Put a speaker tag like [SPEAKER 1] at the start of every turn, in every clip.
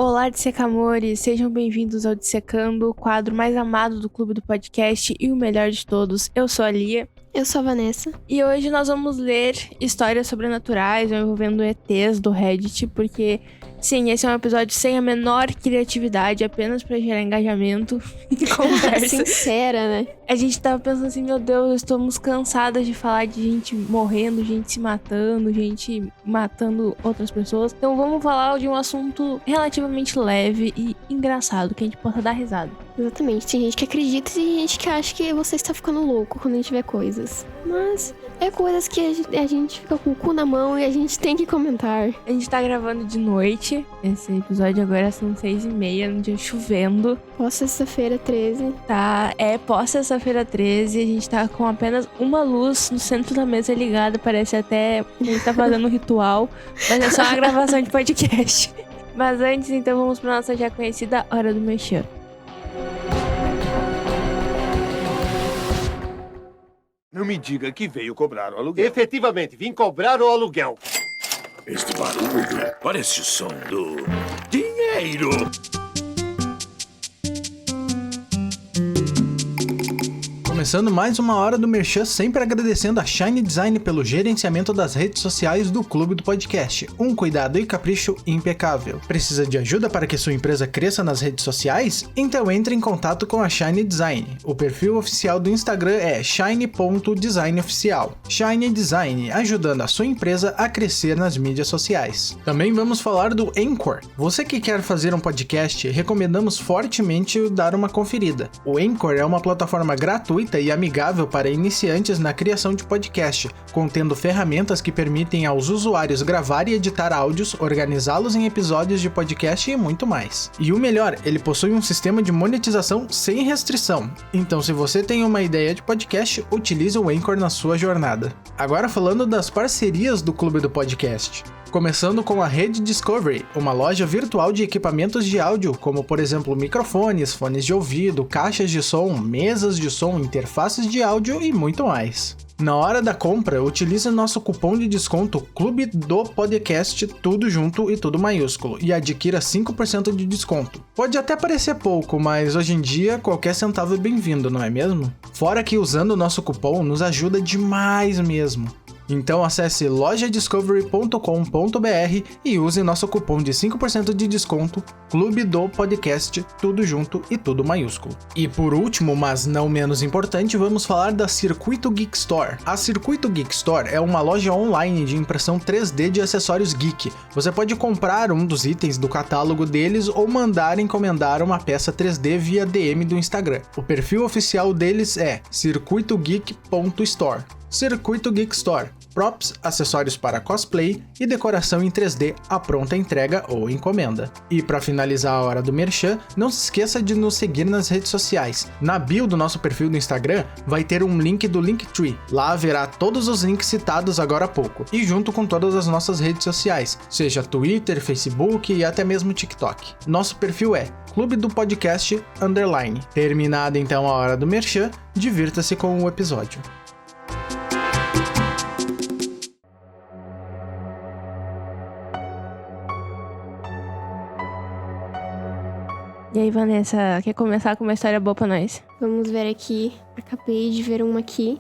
[SPEAKER 1] Olá, dissecamores! Sejam bem-vindos ao Dissecando, o quadro mais amado do Clube do Podcast e o melhor de todos. Eu sou a Lia.
[SPEAKER 2] Eu sou a Vanessa.
[SPEAKER 1] E hoje nós vamos ler histórias sobrenaturais envolvendo ETs do Reddit, porque, sim, esse é um episódio sem a menor criatividade, apenas pra gerar engajamento e conversa.
[SPEAKER 2] Sincera, né?
[SPEAKER 1] A gente tava pensando assim, meu Deus, estamos cansadas de falar de gente morrendo, gente se matando, gente matando outras pessoas. Então vamos falar de um assunto relativamente leve e engraçado, que a gente possa dar risada.
[SPEAKER 2] Exatamente. Tem gente que acredita e tem gente que acha que você está ficando louco quando a gente vê coisas. Mas é coisas que a gente fica com o cu na mão e a gente tem que comentar.
[SPEAKER 1] A gente tá gravando de noite. Esse episódio agora são 6h30, no dia chovendo.
[SPEAKER 2] Pós-sexta-feira 13.
[SPEAKER 1] Tá, pós-sexta-feira 13. A gente tá com apenas uma luz no centro da mesa ligada. Parece até que a gente tá fazendo um ritual. Mas é só uma gravação de podcast. Mas antes, então, vamos pra nossa já conhecida Hora do Merchan.
[SPEAKER 3] Não me diga que veio cobrar o aluguel.
[SPEAKER 4] Efetivamente, vim cobrar o aluguel.
[SPEAKER 5] Este barulho parece o som do dinheiro.
[SPEAKER 6] Começando mais uma hora do Merchan, sempre agradecendo a Shine Design pelo gerenciamento das redes sociais do Clube do Podcast. Um cuidado e capricho impecável. Precisa de ajuda para que sua empresa cresça nas redes sociais? Então entre em contato com a Shine Design. O perfil oficial do Instagram é shine.designoficial. Shine Design, ajudando a sua empresa a crescer nas mídias sociais. Também vamos falar do Anchor. Você que quer fazer um podcast, recomendamos fortemente dar uma conferida. O Anchor é uma plataforma gratuita e amigável para iniciantes na criação de podcast, contendo ferramentas que permitem aos usuários gravar e editar áudios, organizá-los em episódios de podcast e muito mais. E o melhor, ele possui um sistema de monetização sem restrição. Então, se você tem uma ideia de podcast, utilize o Anchor na sua jornada. Agora falando das parcerias do Clube do Podcast. Começando com a Rede Discovery, uma loja virtual de equipamentos de áudio, como por exemplo microfones, fones de ouvido, caixas de som, mesas de som, interfaces de áudio e muito mais. Na hora da compra, utilize nosso cupom de desconto Clube do Podcast, tudo junto e tudo maiúsculo, e adquira 5% de desconto. Pode até parecer pouco, mas hoje em dia qualquer centavo é bem-vindo, não é mesmo? Fora que usando o nosso cupom nos ajuda demais mesmo. Então acesse lojadiscovery.com.br e use nosso cupom de 5% de desconto, Clube do Podcast, tudo junto e tudo maiúsculo. E por último, mas não menos importante, vamos falar da Circuito Geek Store. A Circuito Geek Store é uma loja online de impressão 3D de acessórios geek. Você pode comprar um dos itens do catálogo deles ou mandar encomendar uma peça 3D via DM do Instagram. O perfil oficial deles é circuitogeek.store. Circuito Geek Store. Props, acessórios para cosplay e decoração em 3D à pronta entrega ou encomenda. E para finalizar a hora do Merchan, não se esqueça de nos seguir nas redes sociais. Na bio do nosso perfil do Instagram vai ter um link do Linktree. Lá haverá todos os links citados agora há pouco, e junto com todas as nossas redes sociais, seja Twitter, Facebook e até mesmo TikTok. Nosso perfil é Clube do Podcast _. Terminada então a hora do Merchan, divirta-se com o episódio.
[SPEAKER 1] E aí, Vanessa, quer começar com uma história boa pra nós?
[SPEAKER 2] Vamos ver aqui. Acabei de ver uma aqui.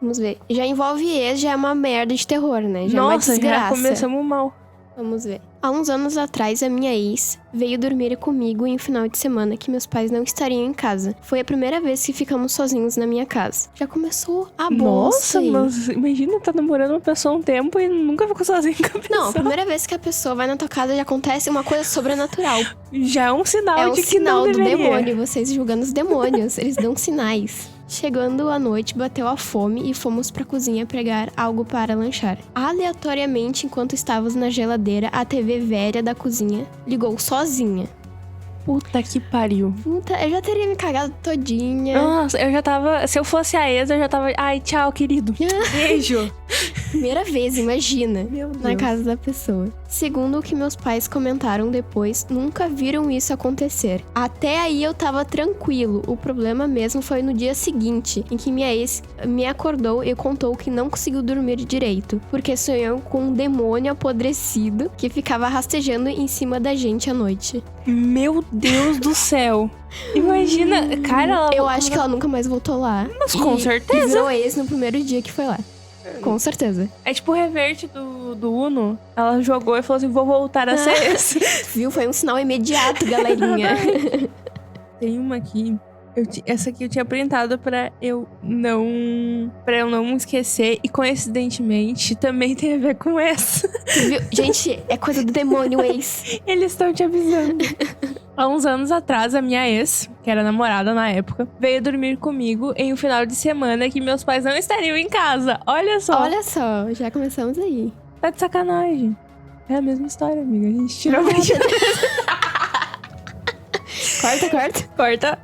[SPEAKER 2] Vamos ver. Já envolve ex, já é uma merda de terror, né? Já
[SPEAKER 1] Nossa,
[SPEAKER 2] é uma desgraça.
[SPEAKER 1] já começamos mal.
[SPEAKER 2] Vamos ver. Há uns anos atrás, a minha ex veio dormir comigo em um final de semana que meus pais não estariam em casa. Foi a primeira vez que ficamos sozinhos na minha casa. Já começou a
[SPEAKER 1] Nossa,
[SPEAKER 2] bosta aí.
[SPEAKER 1] mas imagina, tá namorando uma pessoa há um tempo e nunca ficou sozinho com a pessoa.
[SPEAKER 2] Não, a primeira vez que a pessoa vai na tua casa já acontece uma coisa sobrenatural.
[SPEAKER 1] Já é um sinal
[SPEAKER 2] É
[SPEAKER 1] de
[SPEAKER 2] o
[SPEAKER 1] que
[SPEAKER 2] sinal
[SPEAKER 1] não
[SPEAKER 2] do
[SPEAKER 1] deveria.
[SPEAKER 2] demônio, vocês julgando os demônios. Eles dão sinais. Chegando à noite, bateu a fome e fomos pra cozinha pegar algo para lanchar. Aleatoriamente, enquanto estávamos na geladeira, a TV velha da cozinha ligou sozinha.
[SPEAKER 1] Puta que pariu.
[SPEAKER 2] Puta, eu já teria me cagado todinha.
[SPEAKER 1] Nossa, eu já tava... Se eu fosse a ex, eu já tava... Ai, tchau, querido. Beijo.
[SPEAKER 2] Primeira vez, imagina.
[SPEAKER 1] Meu
[SPEAKER 2] Na
[SPEAKER 1] Deus.
[SPEAKER 2] casa da pessoa. Segundo o que meus pais comentaram depois, nunca viram isso acontecer. Até aí eu tava tranquilo. O problema mesmo foi no dia seguinte, em que minha ex me acordou e contou que não conseguiu dormir direito, porque sonhou com um demônio apodrecido que ficava rastejando em cima da gente à noite.
[SPEAKER 1] Meu Deus do céu. Imagina, cara, ela...
[SPEAKER 2] Eu acho que ela nunca mais voltou lá.
[SPEAKER 1] Mas com
[SPEAKER 2] E
[SPEAKER 1] certeza.
[SPEAKER 2] virou ex no primeiro dia que foi lá. Com certeza.
[SPEAKER 1] É tipo o reverte do Uno. Ela jogou e falou assim, vou voltar a ser esse.
[SPEAKER 2] Viu? Foi um sinal imediato, galerinha.
[SPEAKER 1] Tem uma aqui. Essa aqui eu tinha printado pra eu não esquecer. E coincidentemente também tem a ver com essa.
[SPEAKER 2] Viu? Gente, é coisa do demônio, ex.
[SPEAKER 1] Eles estão te avisando. Há uns anos atrás, a minha ex, que era namorada na época, veio dormir comigo em um final de semana que meus pais não estariam em casa. Olha só.
[SPEAKER 2] Olha só, já começamos aí.
[SPEAKER 1] Tá de sacanagem. É a mesma história, amiga. A gente tirou
[SPEAKER 2] Corta.
[SPEAKER 1] Corta.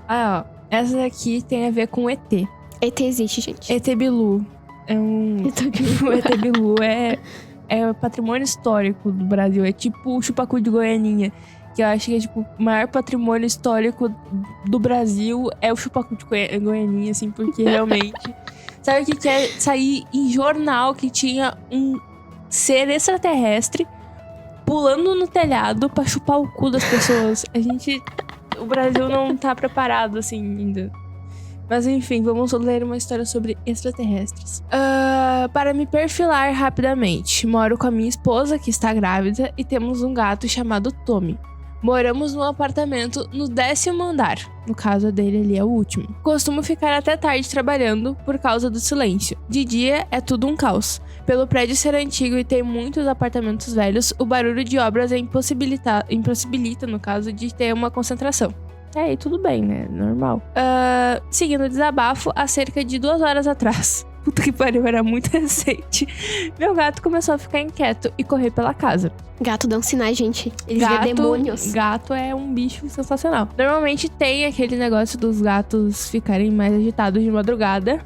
[SPEAKER 1] Ah, ó. Essa daqui tem a ver com ET.
[SPEAKER 2] ET existe, gente.
[SPEAKER 1] ET Bilu. É um... O ET Bilu é patrimônio histórico do Brasil. É tipo o Chupacu de Goianinha. Que eu acho que é tipo o maior patrimônio histórico do Brasil é o Chupacu de Goianinha, assim, porque realmente... Sabe o que é sair em jornal que tinha um ser extraterrestre pulando no telhado pra chupar o cu das pessoas? O Brasil não tá preparado, assim, ainda. Mas enfim, vamos ler uma história sobre extraterrestres. Para me perfilar rapidamente, moro com a minha esposa, que está grávida, e temos um gato chamado Tommy. Moramos num apartamento no 10º andar. No caso dele, ali é o último. Costumo ficar até tarde trabalhando por causa do silêncio. De dia, é tudo um caos. Pelo prédio ser antigo e ter muitos apartamentos velhos, o barulho de obras impossibilita, no caso, de ter uma concentração. E tudo bem, né? Normal. Seguindo o desabafo, há cerca de 2 horas atrás. Puta que pariu, era muito recente. Meu gato começou a ficar inquieto e correr pela casa.
[SPEAKER 2] Gato dão sinais, gente. Eles vêem demônios.
[SPEAKER 1] Gato é um bicho sensacional. Normalmente tem aquele negócio dos gatos ficarem mais agitados de madrugada.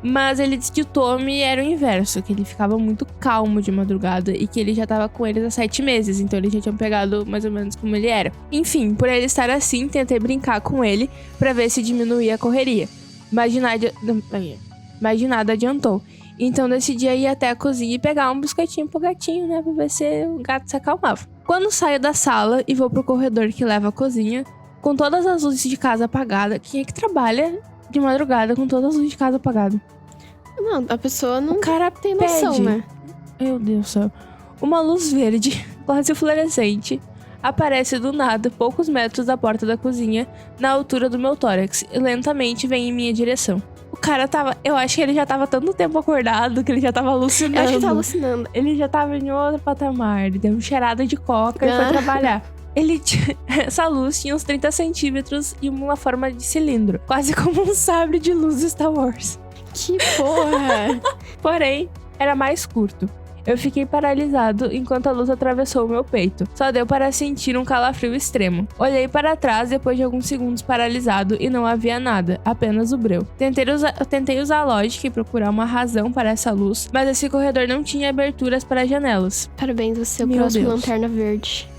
[SPEAKER 1] Mas ele disse que o Tommy era o inverso, que ele ficava muito calmo de madrugada e que ele já tava com eles há 7 meses, então eles já tinham pegado mais ou menos como ele era. Enfim, por ele estar assim, tentei brincar com ele pra ver se diminuía a correria. Mas de nada adiantou. Então decidi ir até a cozinha e pegar um biscoitinho pro gatinho, né, pra ver se o gato se acalmava. Quando saio da sala e vou pro corredor que leva à cozinha, com todas as luzes de casa apagadas, quem é que trabalha de madrugada com todas as luzes de casa apagadas?
[SPEAKER 2] Não, a pessoa não
[SPEAKER 1] O cara
[SPEAKER 2] tem noção,
[SPEAKER 1] pede.
[SPEAKER 2] né?
[SPEAKER 1] Meu Deus do céu. Uma luz verde, quase fluorescente, aparece do nada, poucos metros da porta da cozinha, na altura do meu tórax, e lentamente vem em minha direção. O cara tava... Eu acho que ele já tava tanto tempo acordado que ele já tava alucinando.
[SPEAKER 2] Eu acho que tá alucinando.
[SPEAKER 1] Ele já tava em outro patamar. Ele deu uma cheirada de coca e foi trabalhar. Essa luz tinha uns 30 centímetros e uma forma de cilindro. Quase como um sabre de luz do Star Wars.
[SPEAKER 2] Que porra!
[SPEAKER 1] Porém, era mais curto. Eu fiquei paralisado enquanto a luz atravessou o meu peito. Só deu para sentir um calafrio extremo. Olhei para trás depois de alguns segundos paralisado e não havia nada, apenas o breu. Tentei usar a lógica e procurar uma razão para essa luz, mas esse corredor não tinha aberturas para janelas.
[SPEAKER 2] Parabéns, você é o
[SPEAKER 1] Meu
[SPEAKER 2] próximo
[SPEAKER 1] Deus.
[SPEAKER 2] Lanterna Verde.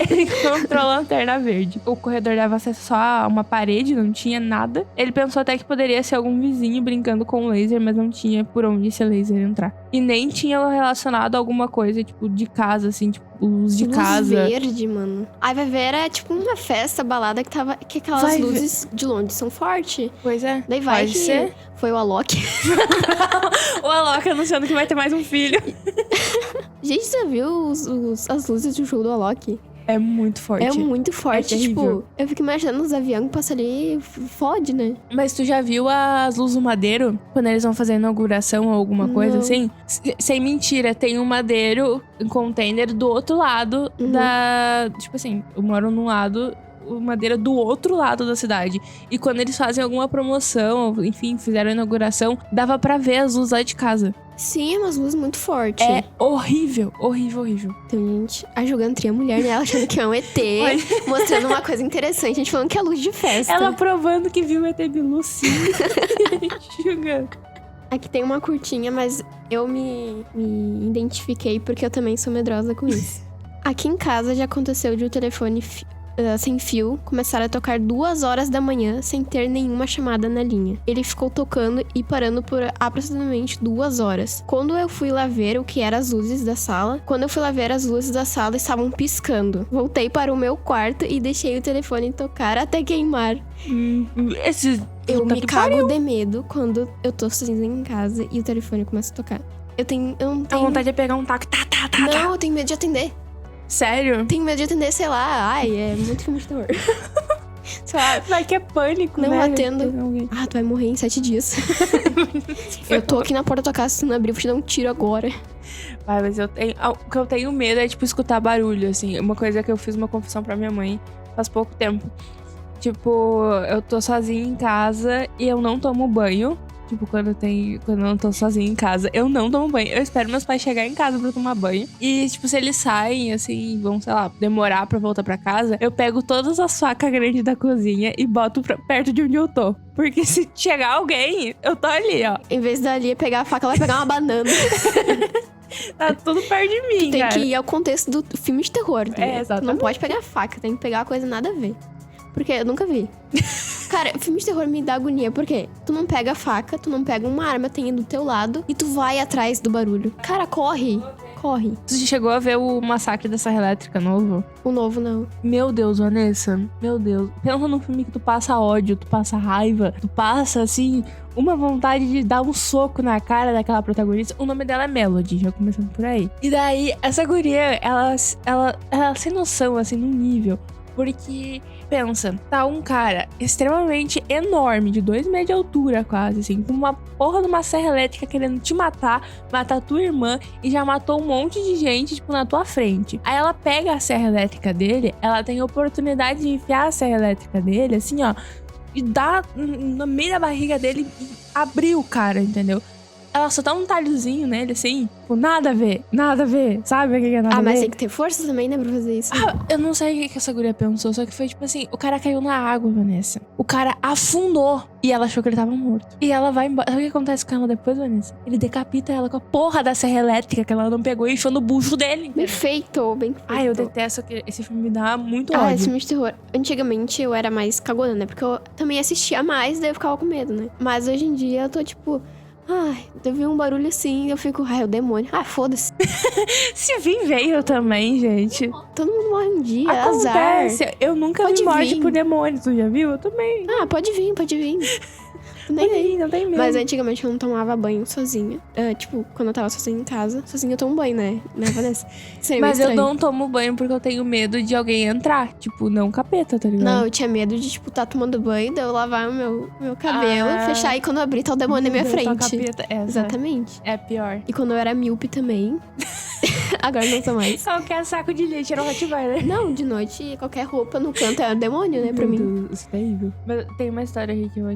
[SPEAKER 1] Ele encontrou a lanterna verde. O corredor dava acesso só a uma parede, não tinha nada. Ele pensou até que poderia ser algum vizinho brincando com o laser, mas não tinha por onde esse laser entrar. E nem tinha relacionado a alguma coisa, tipo, de casa, assim, tipo, luz de casa.
[SPEAKER 2] Luz verde, mano. Aí vai ver, era tipo uma festa, balada que aquelas
[SPEAKER 1] Vai
[SPEAKER 2] luzes de longe são fortes.
[SPEAKER 1] Pois é.
[SPEAKER 2] Daí vai
[SPEAKER 1] Pode
[SPEAKER 2] que
[SPEAKER 1] ser.
[SPEAKER 2] foi o Alok.
[SPEAKER 1] O Alok anunciando que vai ter mais um filho.
[SPEAKER 2] Gente, você viu as luzes do show do Alok?
[SPEAKER 1] É muito forte.
[SPEAKER 2] É muito forte.
[SPEAKER 1] terrível.
[SPEAKER 2] Tipo, eu fico imaginando os aviões que passam ali, fode, né?
[SPEAKER 1] Mas tu já viu as luzes do Madeiro? Quando eles vão fazer inauguração ou alguma coisa
[SPEAKER 2] Não.
[SPEAKER 1] assim? Sem mentira, tem um Madeiro, um container do outro lado da... Tipo assim, eu moro num lado... o Madeira do outro lado da cidade. E quando eles fazem alguma promoção, enfim, fizeram a inauguração, dava pra ver as luzes lá de casa.
[SPEAKER 2] Sim, é umas luzes muito fortes.
[SPEAKER 1] É horrível, horrível, horrível.
[SPEAKER 2] Tem gente julgando tri a mulher, né? Ela achando que é um ET, mostrando uma coisa interessante. A gente falando que é luz de festa.
[SPEAKER 1] Ela provando que viu o ET Bilu, sim. Julgando.
[SPEAKER 2] Aqui tem uma curtinha, mas eu me identifiquei porque eu também sou medrosa com isso. Aqui em casa já aconteceu de o telefone sem fio começar a tocar 2 horas da manhã sem ter nenhuma chamada na linha. Ele ficou tocando e parando por aproximadamente 2 horas. Quando eu fui lá ver o que eram as luzes da sala, estavam piscando. Voltei para o meu quarto e deixei o telefone tocar até queimar. Eu me cago de medo quando eu tô sozinha em casa e o telefone começa a tocar. Eu não tenho...
[SPEAKER 1] A vontade é pegar um taco.
[SPEAKER 2] Não, eu tenho medo de atender.
[SPEAKER 1] Sério?
[SPEAKER 2] Tenho medo de atender, sei lá. Ai, é muito filme de terror. Sei lá.
[SPEAKER 1] Vai que é pânico,
[SPEAKER 2] Não
[SPEAKER 1] né?
[SPEAKER 2] atendo. Ah, tu vai morrer em 7 dias. Eu tô aqui na porta da tua casa, se tu não abrir, eu vou te dar um tiro agora.
[SPEAKER 1] Vai, mas o que eu tenho medo é, tipo, escutar barulho, assim. Uma coisa que eu fiz uma confissão pra minha mãe faz pouco tempo. Tipo, eu tô sozinha em casa e eu não tomo banho. Tipo, quando eu não tô sozinha em casa, eu não tomo banho. Eu espero meus pais chegarem em casa pra tomar banho. E, tipo, se eles saem, assim, vão, sei lá, demorar pra voltar pra casa, eu pego todas as facas grandes da cozinha e boto perto de onde eu tô. Porque se chegar alguém, eu tô ali, ó.
[SPEAKER 2] Em vez da Lia pegar a faca, ela vai pegar uma banana.
[SPEAKER 1] Tá tudo perto de mim,
[SPEAKER 2] Tem
[SPEAKER 1] cara.
[SPEAKER 2] que ir ao contexto do filme de terror. Né?
[SPEAKER 1] exatamente.
[SPEAKER 2] Tu não pode pegar a faca, tem que pegar uma coisa nada a ver. Porque eu nunca vi. Cara, filme de terror me dá agonia, porque tu não pega a faca, tu não pega uma arma, tem do teu lado, e tu vai atrás do barulho. Cara, corre.
[SPEAKER 1] Tu chegou a ver o Massacre da Serra Elétrica novo?
[SPEAKER 2] O novo, não.
[SPEAKER 1] Meu Deus, Vanessa. Meu Deus. Pensa num filme que tu passa ódio, tu passa raiva, tu passa, assim, uma vontade de dar um soco na cara daquela protagonista. O nome dela é Melody, já começando por aí. E daí, essa guria, ela sem noção, assim, num nível. Porque, pensa, tá um cara extremamente enorme, de 2 metros de altura quase, assim, com uma porra de uma serra elétrica querendo te matar tua irmã e já matou um monte de gente, tipo, na tua frente. Aí ela pega a serra elétrica dele, ela tem a oportunidade de enfiar a serra elétrica dele, assim, ó, e dar no meio da barriga dele e abrir o cara, entendeu? Ela só dá um talhozinho nele, assim, tipo, nada a ver, sabe o que é nada a ver?
[SPEAKER 2] Mas tem que ter força também, né, pra fazer isso.
[SPEAKER 1] Eu não sei o que essa guria pensou, só que foi tipo assim, o cara caiu na água, Vanessa. O cara afundou e ela achou que ele tava morto. E ela vai embora. Sabe o que acontece com ela depois, Vanessa? Ele decapita ela com a porra da serra elétrica que ela não pegou e enfiou no bucho dele.
[SPEAKER 2] Bem feito, bem feito.
[SPEAKER 1] Ai, eu detesto que esse filme me dá muito ódio.
[SPEAKER 2] Esse filme de terror. Antigamente eu era mais cagona, né? Porque eu também assistia mais, daí eu ficava com medo, né? Mas hoje em dia eu tô tipo... Ai, eu vi um barulho assim, eu fico... Ai, é o demônio. Ah, foda-se.
[SPEAKER 1] Se vir, veio também, gente.
[SPEAKER 2] Todo mundo morre um dia,
[SPEAKER 1] Acontece.
[SPEAKER 2] azar.
[SPEAKER 1] Eu nunca
[SPEAKER 2] Pode
[SPEAKER 1] vi morte
[SPEAKER 2] vir.
[SPEAKER 1] por demônio, tu já viu? Eu também.
[SPEAKER 2] Ah, pode vir.
[SPEAKER 1] Não tem medo.
[SPEAKER 2] Mas antigamente eu não tomava banho sozinha. Tipo, quando eu tava sozinha em casa. Sozinha eu tomo banho, né? Né, Vanessa? Seria
[SPEAKER 1] Mas
[SPEAKER 2] meio
[SPEAKER 1] eu
[SPEAKER 2] estranho.
[SPEAKER 1] não tomo banho porque eu tenho medo de alguém entrar. Tipo, não capeta, tá ligado?
[SPEAKER 2] Não, eu tinha medo de, tipo, tá tomando banho, daí eu lavar o meu cabelo, fechar e quando eu abrir tá o demônio na minha
[SPEAKER 1] Meu Deus,
[SPEAKER 2] frente.
[SPEAKER 1] só capeta. Essa
[SPEAKER 2] Exatamente.
[SPEAKER 1] É pior.
[SPEAKER 2] E quando eu era míope também. Agora não sou mais.
[SPEAKER 1] Qualquer saco de leite era um Rottweiler.
[SPEAKER 2] Não, de noite, qualquer roupa no canto é o demônio, né, pra mim.
[SPEAKER 1] Meu Deus, isso é terrível. Mas tem uma história aqui que eu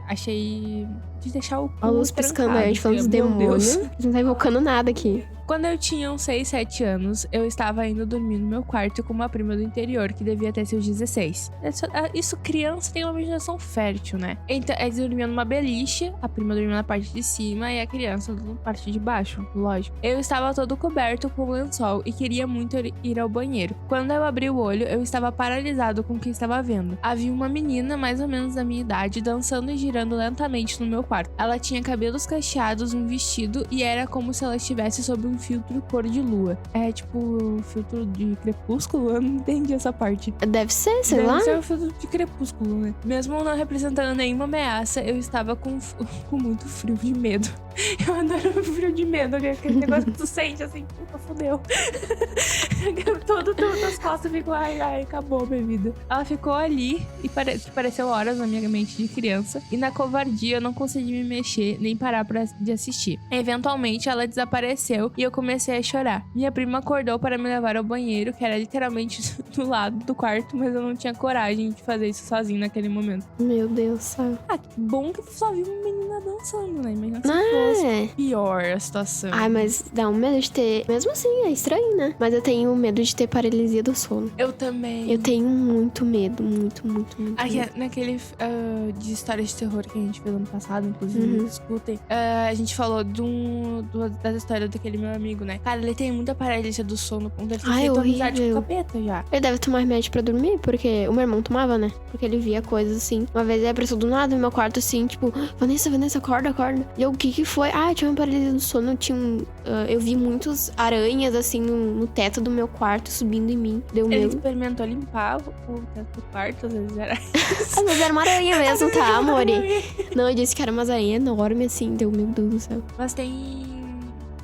[SPEAKER 1] achei de deixar o cu
[SPEAKER 2] A luz piscando aí, a gente falando dos
[SPEAKER 1] Meu
[SPEAKER 2] demônios.
[SPEAKER 1] Deus.
[SPEAKER 2] A gente não tá invocando nada aqui.
[SPEAKER 1] Quando eu tinha uns 6, 7 anos, eu estava indo dormir no meu quarto com uma prima do interior, que devia ter seus 16. Isso, criança tem uma imaginação fértil, né? Então, eles dormiam numa beliche, a prima dormia na parte de cima e a criança na parte de baixo, lógico. Eu estava todo coberto com lençol e queria muito ir ao banheiro. Quando eu abri o olho, eu estava paralisado com o que estava vendo. Havia uma menina, mais ou menos da minha idade, dançando e girando lentamente no meu quarto. Ela tinha cabelos cacheados, um vestido e era como se ela estivesse sob um filtro cor de lua. É tipo filtro de crepúsculo? Eu não entendi essa parte.
[SPEAKER 2] Deve ser, sei lá.
[SPEAKER 1] Deve ser um filtro de crepúsculo, né? Mesmo não representando nenhuma ameaça, eu estava com muito frio de medo. Eu adoro frio de medo, aquele negócio que tu sente assim, puta, fodeu. Todo as costas ficam, ai, acabou a minha vida. Ela ficou ali e pareceu horas na minha mente de criança. E na covardia eu não consegui gosta de me mexer, nem parar de assistir. Eventualmente, ela desapareceu e eu comecei a chorar. Minha prima acordou para me levar ao banheiro, que era literalmente do lado do quarto, mas eu não tinha coragem de fazer isso sozinho naquele momento.
[SPEAKER 2] Meu Deus, sabe?
[SPEAKER 1] Ah, que bom que eu só vi uma menina dançando, né? Imagina se fosse pior a situação.
[SPEAKER 2] Ai, mas dá um medo de ter... Mesmo assim, é estranho, né? Mas eu tenho medo de ter paralisia do sono.
[SPEAKER 1] Eu também.
[SPEAKER 2] Eu tenho muito medo, muito medo.
[SPEAKER 1] Naquele de histórias de terror que a gente fez ano passado, inclusive, escutem. A gente falou das histórias daquele meu amigo, né? Cara, ele tem muita paralisia do sono. Ele tem feito amizade com o capeta já.
[SPEAKER 2] Ele deve tomar remédio pra dormir, porque o meu irmão tomava, né? Porque ele via coisas assim. Uma vez ele apareceu do nada no meu quarto, assim, tipo... Vanessa, acorda. E eu, o que foi? Ah, eu tinha uma paralisia do sono. Eu vi muitos aranhas, assim, no teto do meu quarto, subindo em mim. Deu
[SPEAKER 1] Ele
[SPEAKER 2] medo.
[SPEAKER 1] experimentou limpar o teto do quarto, às vezes era...
[SPEAKER 2] Ah, mas era uma aranha mesmo, tá, amore? Não, eu disse que era uma aranha enorme, assim. Deu, meu Deus do céu.
[SPEAKER 1] Mas tem...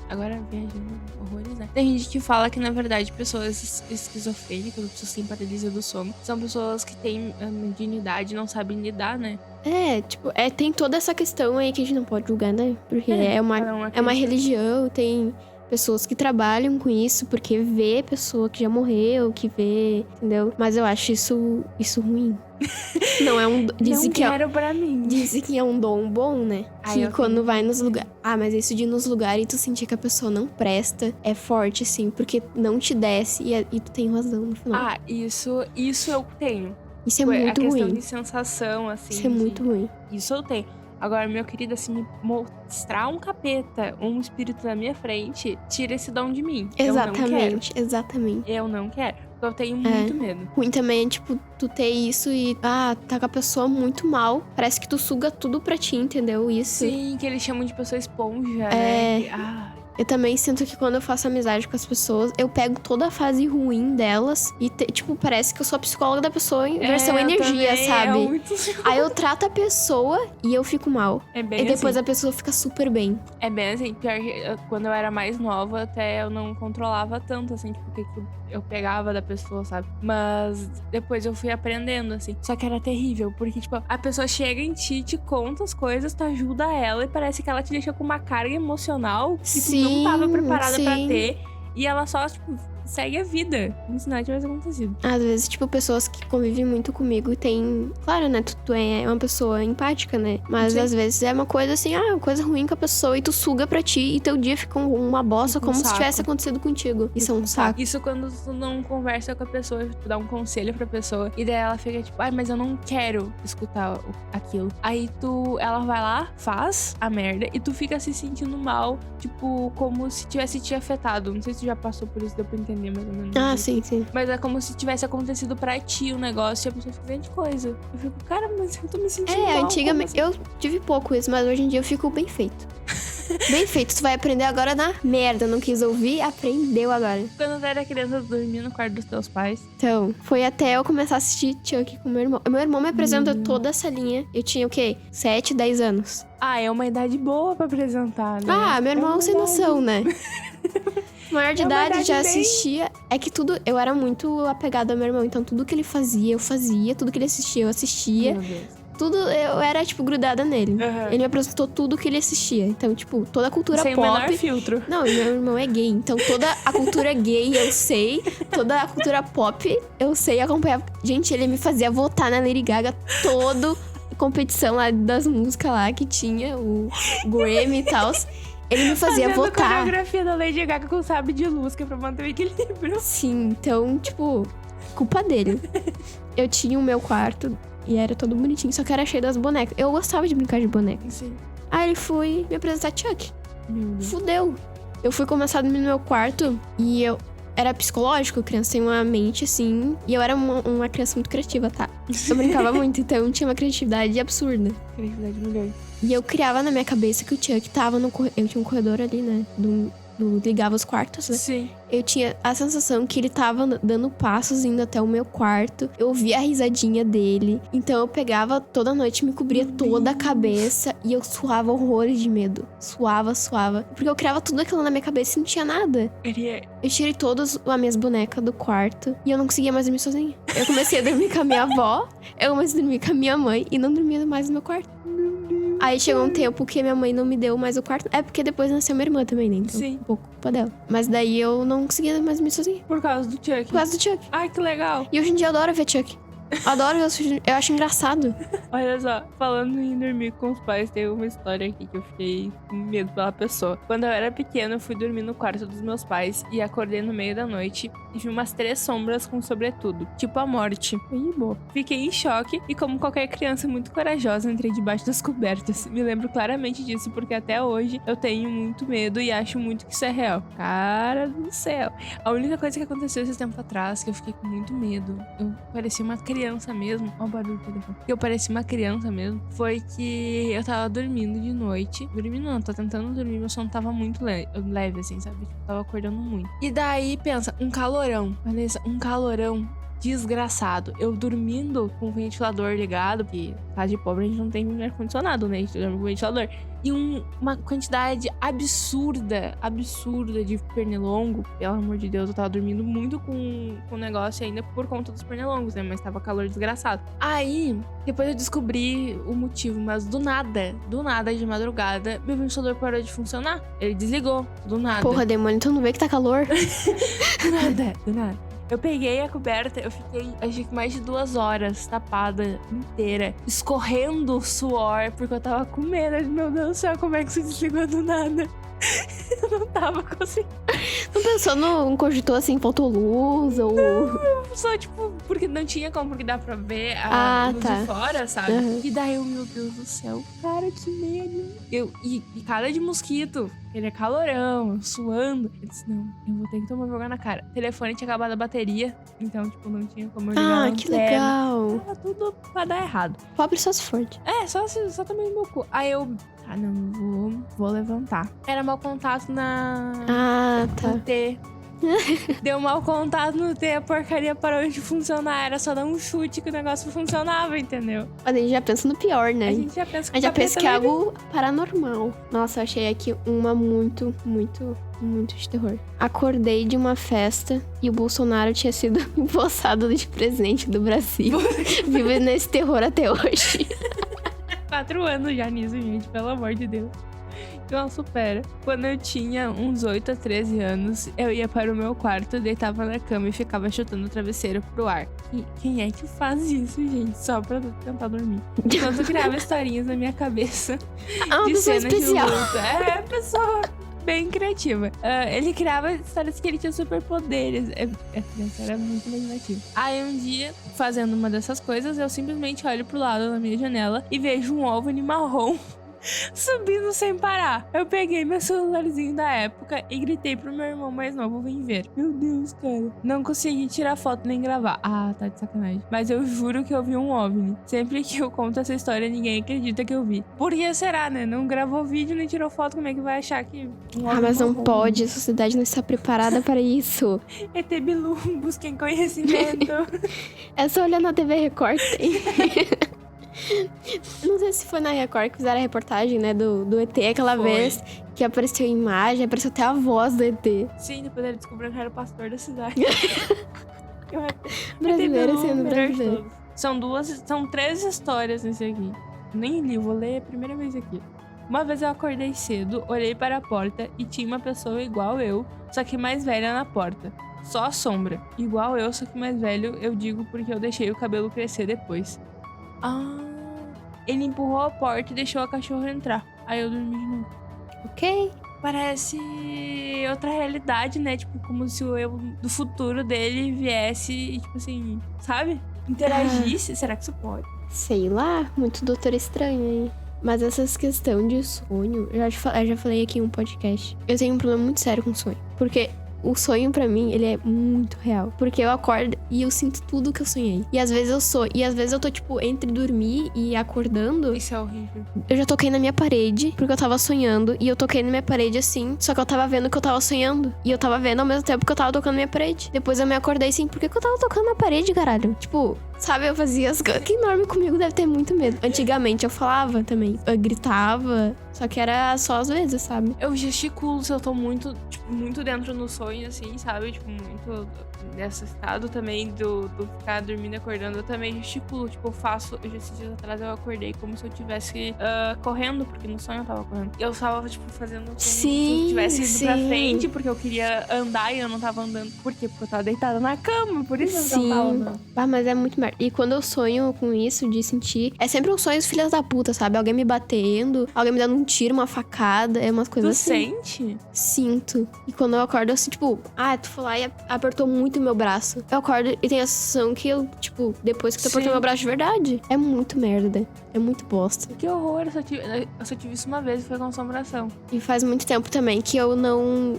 [SPEAKER 1] Agora viajando horrores, né? Tem gente que fala que, na verdade, pessoas esquizofrênicas, pessoas que têm paralisia do sono, são pessoas que têm mediunidade e não sabem lidar, né?
[SPEAKER 2] Tem toda essa questão aí que a gente não pode julgar, né? Porque é uma religião, tem pessoas que trabalham com isso, porque vê pessoa que já morreu, que vê, entendeu? Mas eu acho isso ruim. Não é um...
[SPEAKER 1] Não quero pra mim.
[SPEAKER 2] Dizem que é um dom bom, né? Que quando vai nos lugares... Ah, mas isso de ir nos lugares e tu sentir que a pessoa não presta é forte, assim, porque não te desce e tu tem razão no final.
[SPEAKER 1] Ah, isso eu tenho.
[SPEAKER 2] Isso é muito ruim.
[SPEAKER 1] A questão de sensação, assim.
[SPEAKER 2] Isso é muito ruim.
[SPEAKER 1] Isso eu tenho. Agora, meu querido, assim, me mostrar um capeta, um espírito na minha frente, tira esse dom de mim.
[SPEAKER 2] Exatamente.
[SPEAKER 1] Eu não quero. Porque eu tenho muito medo.
[SPEAKER 2] Ruim também é, tipo, tu ter isso e... tá com a pessoa muito mal. Parece que tu suga tudo pra ti, entendeu? Isso.
[SPEAKER 1] Sim, que eles chamam de pessoa esponja, né?
[SPEAKER 2] Eu também sinto que quando eu faço amizade com as pessoas, eu pego toda a fase ruim delas e, tipo, parece que eu sou a psicóloga da pessoa em versão energia,
[SPEAKER 1] também,
[SPEAKER 2] sabe? Aí eu trato a pessoa e eu fico mal.
[SPEAKER 1] É bem
[SPEAKER 2] e depois
[SPEAKER 1] assim.
[SPEAKER 2] a pessoa fica super bem.
[SPEAKER 1] É bem assim, pior que quando eu era mais nova, até eu não controlava tanto, assim, tipo, o que eu pegava da pessoa, sabe? Mas depois eu fui aprendendo, assim. Só que era terrível, porque, tipo, a pessoa chega em ti, te conta as coisas, tu ajuda ela e parece que ela te deixa com uma carga emocional que tu não tava preparada pra ter. E ela só, tipo, segue a vida, como se nada tivesse acontecido.
[SPEAKER 2] Às vezes, tipo, pessoas que convivem muito comigo tem... Claro, né? Tu é uma pessoa empática, né? Mas às vezes é uma coisa assim, uma coisa ruim com a pessoa e tu suga pra ti e teu dia fica uma bosta, como se tivesse acontecido contigo. Isso é um saco.
[SPEAKER 1] Isso quando tu não conversa com a pessoa, tu dá um conselho pra pessoa e daí ela fica tipo, mas eu não quero escutar aquilo. Aí ela vai lá, faz a merda e tu fica se sentindo mal, tipo, como se tivesse te afetado. Não sei se tu já passou por isso, deu pra entender mais ou menos.
[SPEAKER 2] Sim.
[SPEAKER 1] Mas é como se tivesse acontecido pra ti o negócio e a pessoa fica grande coisa. Eu fico, cara, mas eu tô me sentindo mal.
[SPEAKER 2] Antigamente, eu tive pouco isso, mas hoje em dia eu fico bem feito. Bem feito, tu vai aprender agora na merda. Não quis ouvir, aprendeu agora.
[SPEAKER 1] Quando tu era criança, tu dormia no quarto dos teus pais?
[SPEAKER 2] Então, foi até eu começar a assistir Chuck com meu irmão. Meu irmão me apresentou toda essa linha. Eu tinha o quê? 7, 10 anos.
[SPEAKER 1] É uma idade boa pra apresentar, né?
[SPEAKER 2] Meu irmão sem noção, né? Maior de idade já assistia. É que tudo... Eu era muito apegada ao meu irmão. Então, tudo que ele fazia, eu fazia. Tudo que ele assistia, eu assistia.
[SPEAKER 1] Meu Deus.
[SPEAKER 2] Tudo, eu era, tipo, grudada nele.
[SPEAKER 1] Uhum.
[SPEAKER 2] Ele me apresentou tudo que ele assistia. Então, tipo, toda a cultura
[SPEAKER 1] sem
[SPEAKER 2] pop...
[SPEAKER 1] Sem o menor filtro.
[SPEAKER 2] Não, meu irmão é gay. Então, toda a cultura gay eu sei. Toda a cultura pop eu sei acompanhar. Gente, ele me fazia votar na Lady Gaga toda competição lá das músicas lá que tinha. O Grammy e tal. Ele me fazia votar.
[SPEAKER 1] A coreografia da Lady Gaga com sabre de luz, que é pra manter o equilíbrio.
[SPEAKER 2] Sim, então, tipo, culpa dele. Eu tinha o meu quarto e era todo bonitinho, só que era cheio das bonecas. Eu gostava de brincar de boneca.
[SPEAKER 1] Sim.
[SPEAKER 2] Aí ele foi me apresentar Chuck.
[SPEAKER 1] Meu Deus.
[SPEAKER 2] Fudeu. Eu fui começar a dormir no meu quarto e eu... Era psicológico, a criança tem uma mente assim. E eu era uma criança muito criativa, tá? Eu brincava muito, então eu tinha uma criatividade absurda.
[SPEAKER 1] Criatividade mulher.
[SPEAKER 2] E eu criava na minha cabeça que o Chuck tava no corredor. Eu tinha um corredor ali, né? Ligava os quartos, né?
[SPEAKER 1] Sim.
[SPEAKER 2] Eu tinha a sensação que ele tava dando passos indo até o meu quarto. Eu ouvia a risadinha dele. Então eu pegava toda noite, me cobria toda a cabeça e eu suava horrores de medo. Suava. Porque eu criava tudo aquilo na minha cabeça e não tinha nada. Eu tirei todas as minhas bonecas do quarto e eu não conseguia mais dormir sozinha. Eu comecei a dormir com a minha avó, eu comecei a dormir com a minha mãe e não dormia mais no meu quarto.
[SPEAKER 1] Meu Deus.
[SPEAKER 2] Aí chegou um tempo que minha mãe não me deu mais o quarto. É porque depois nasceu minha irmã também, né? Então,
[SPEAKER 1] Sim.
[SPEAKER 2] um pouco culpa dela. Mas daí eu não conseguia mais dormir sozinha.
[SPEAKER 1] Por causa do Chuck.
[SPEAKER 2] Por causa do Chuck.
[SPEAKER 1] Ai, que legal.
[SPEAKER 2] E hoje em dia eu adoro ver Chuck. Adoro ver os filmes. Eu acho engraçado.
[SPEAKER 1] Olha só, falando em dormir com os pais, tem uma história aqui que eu fiquei com medo pela pessoa. Quando eu era pequena, eu fui dormir no quarto dos meus pais e acordei no meio da noite e vi umas 3 sombras com sobretudo, tipo a morte. Ih, boa. Fiquei em choque e, como qualquer criança muito corajosa, entrei debaixo das cobertas. Me lembro claramente disso porque até hoje eu tenho muito medo e acho muito que isso é real. Cara do céu. A única coisa que aconteceu esse tempo atrás, que eu fiquei com muito medo, eu parecia uma criança mesmo, ó o barulho do telefone, que eu parecia uma criança mesmo, foi que eu tava dormindo de noite, dormindo não, tô tentando dormir, meu sono tava muito leve assim, sabe, tipo, tava acordando muito. E daí, pensa, um calorão, Vanessa, um calorão desgraçado. Eu dormindo com o ventilador ligado, porque casa de pobre a gente não tem ar-condicionado, né? A gente dorme com o ventilador. E uma quantidade absurda de pernilongo. Pelo amor de Deus, eu tava dormindo muito com o negócio ainda por conta dos pernilongos, né? Mas tava calor desgraçado. Aí, depois eu descobri o motivo, mas do nada, de madrugada, meu ventilador parou de funcionar. Ele desligou, do nada.
[SPEAKER 2] Porra, demônio, tu não vê que tá calor?
[SPEAKER 1] Do nada. Eu peguei a coberta, eu fiquei, acho que mais de 2 horas tapada inteira, escorrendo suor, porque eu tava com medo. Meu Deus do céu, como é que se desligou do nada? Eu não tava conseguindo.
[SPEAKER 2] Não pensou, não cogitou assim, faltou luz ou...
[SPEAKER 1] Só, tipo, porque não tinha como, porque dá pra ver
[SPEAKER 2] Ah,
[SPEAKER 1] a luz
[SPEAKER 2] tá.
[SPEAKER 1] de fora, sabe?
[SPEAKER 2] Uhum.
[SPEAKER 1] E daí eu, meu Deus do céu, cara, que medo. E cara de mosquito, ele é calorão, suando. Eu disse, não, eu vou ter que tomar vergonha na cara. O telefone tinha acabado a bateria, então, tipo, não tinha como eu ligar
[SPEAKER 2] Ah,
[SPEAKER 1] a
[SPEAKER 2] que
[SPEAKER 1] lanterna.
[SPEAKER 2] legal.
[SPEAKER 1] Tava tudo pra dar errado.
[SPEAKER 2] Pobre só se forte.
[SPEAKER 1] É, só também no meu cu. Aí eu, não, vou levantar. Era mau contato
[SPEAKER 2] Ah, tá.
[SPEAKER 1] no T. Deu mau contato no T, a porcaria parou de funcionar. Era só dar um chute que o negócio funcionava, entendeu?
[SPEAKER 2] A gente já pensa no pior, né?
[SPEAKER 1] A gente já pensa que
[SPEAKER 2] A gente já
[SPEAKER 1] o capeta
[SPEAKER 2] pensa que é
[SPEAKER 1] vai vir.
[SPEAKER 2] algo paranormal. Nossa, eu achei aqui uma muito de terror. Acordei de uma festa e o Bolsonaro tinha sido empossado de presidente do Brasil. Vive nesse terror até hoje.
[SPEAKER 1] 4 anos já nisso, gente, pelo amor de Deus. Não supera. Quando eu tinha uns 8 a 13 anos, eu ia para o meu quarto, deitava na cama e ficava chutando o travesseiro pro ar. E quem é que faz isso, gente? Só pra tentar dormir. Enquanto eu criava historinhas na minha cabeça
[SPEAKER 2] Ah, uma
[SPEAKER 1] de
[SPEAKER 2] pessoa
[SPEAKER 1] cenas de
[SPEAKER 2] especial.
[SPEAKER 1] luta. É, pessoa bem criativa. Ele criava histórias que ele tinha superpoderes. A criança era muito imaginativa. Aí um dia, fazendo uma dessas coisas, eu simplesmente olho pro lado da minha janela e vejo um OVNI marrom subindo sem parar. Eu peguei meu celularzinho da época e gritei pro meu irmão mais novo vir ver. Meu Deus, cara. Não consegui tirar foto nem gravar. Ah, tá de sacanagem. Mas eu juro que eu vi um OVNI. Sempre que eu conto essa história, ninguém acredita que eu vi. Por que será, né? Não gravou vídeo nem tirou foto. Como é que vai achar que um
[SPEAKER 2] Ah, mas não
[SPEAKER 1] marrom?
[SPEAKER 2] pode. A sociedade não está preparada para isso.
[SPEAKER 1] ET Bilu, busquem conhecimento.
[SPEAKER 2] É só olhar na TV Record. Tem. Não sei se foi na Record que fizeram a reportagem, né, do ET aquela
[SPEAKER 1] Foi.
[SPEAKER 2] vez que apareceu a imagem, apareceu até a voz do ET.
[SPEAKER 1] Sim, depois ele descobriu que era o pastor da cidade.
[SPEAKER 2] Brasileiro
[SPEAKER 1] ET Bilu,
[SPEAKER 2] sendo
[SPEAKER 1] melhor de
[SPEAKER 2] brasileiro.
[SPEAKER 1] todos. São 3 histórias nesse aqui. Nem li, vou ler a primeira vez aqui. Uma vez eu acordei cedo, olhei para a porta e tinha uma pessoa igual eu, só que mais velha na porta. Só a sombra. Igual eu, só que mais velho, eu digo porque eu deixei o cabelo crescer depois. Ah, ele empurrou a porta e deixou a cachorra entrar. Aí eu dormi de novo.
[SPEAKER 2] Ok.
[SPEAKER 1] Parece outra realidade, né? Tipo, como se o eu do futuro dele viesse e, tipo assim, sabe? Interagisse. Será que isso pode?
[SPEAKER 2] Sei lá, muito Doutor Estranho aí. Mas essas questões de sonho, eu já falei aqui em um podcast. Eu tenho um problema muito sério com sonho. Porque o sonho pra mim, ele é muito real. Porque eu acordo e eu sinto tudo que eu sonhei. E às vezes eu sonho. E às vezes eu tô, tipo, entre dormir e acordando.
[SPEAKER 1] Isso é horrível.
[SPEAKER 2] Eu já toquei na minha parede, porque eu tava sonhando. E eu toquei na minha parede assim. Só que eu tava vendo que eu tava sonhando. E eu tava vendo ao mesmo tempo que eu tava tocando na minha parede. Depois eu me acordei assim, por que eu tava tocando na parede, caralho? Tipo, sabe, eu fazia as coisas. Quem dorme comigo deve ter muito medo. Antigamente eu falava também. Eu gritava. Só que era só às vezes, sabe?
[SPEAKER 1] Eu gesticulo se eu tô muito, tipo, muito dentro no sonho, assim, sabe? Tipo, muito... nesse estado também do ficar dormindo e acordando, eu também gesticulo. Tipo, esses dias atrás eu acordei como se eu estivesse correndo, porque no sonho eu tava correndo. E eu tava, tipo, fazendo como se eu tivesse ido pra frente, porque eu queria andar e eu não tava andando. Por quê? Porque eu tava deitada na cama, por isso eu não tava andando.
[SPEAKER 2] Mas é muito merda. E quando eu sonho com isso, de sentir... É sempre um sonho filhas da puta, sabe? Alguém me batendo, alguém me dando um tiro, uma facada, é umas coisas assim.
[SPEAKER 1] Tu sente?
[SPEAKER 2] Sinto. E quando eu acordo, assim, tipo... tu foi lá e apertou muito meu braço. Eu acordo e tenho a sensação que eu, tipo... Depois que tu apertou meu braço de verdade. É muito merda. É muito bosta.
[SPEAKER 1] Que horror. Eu só tive isso uma vez e foi com assombração.
[SPEAKER 2] E faz muito tempo também que eu não...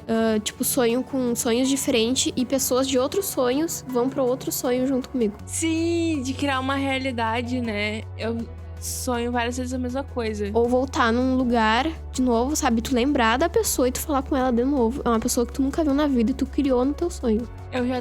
[SPEAKER 2] sonho com sonhos diferentes e pessoas de outros sonhos vão pra outro sonho junto comigo.
[SPEAKER 1] Sim, de criar uma realidade, né? Eu sonho várias vezes a mesma coisa.
[SPEAKER 2] Ou voltar num lugar de novo, sabe? Tu lembrar da pessoa e tu falar com ela de novo. É uma pessoa que tu nunca viu na vida e tu criou no teu sonho.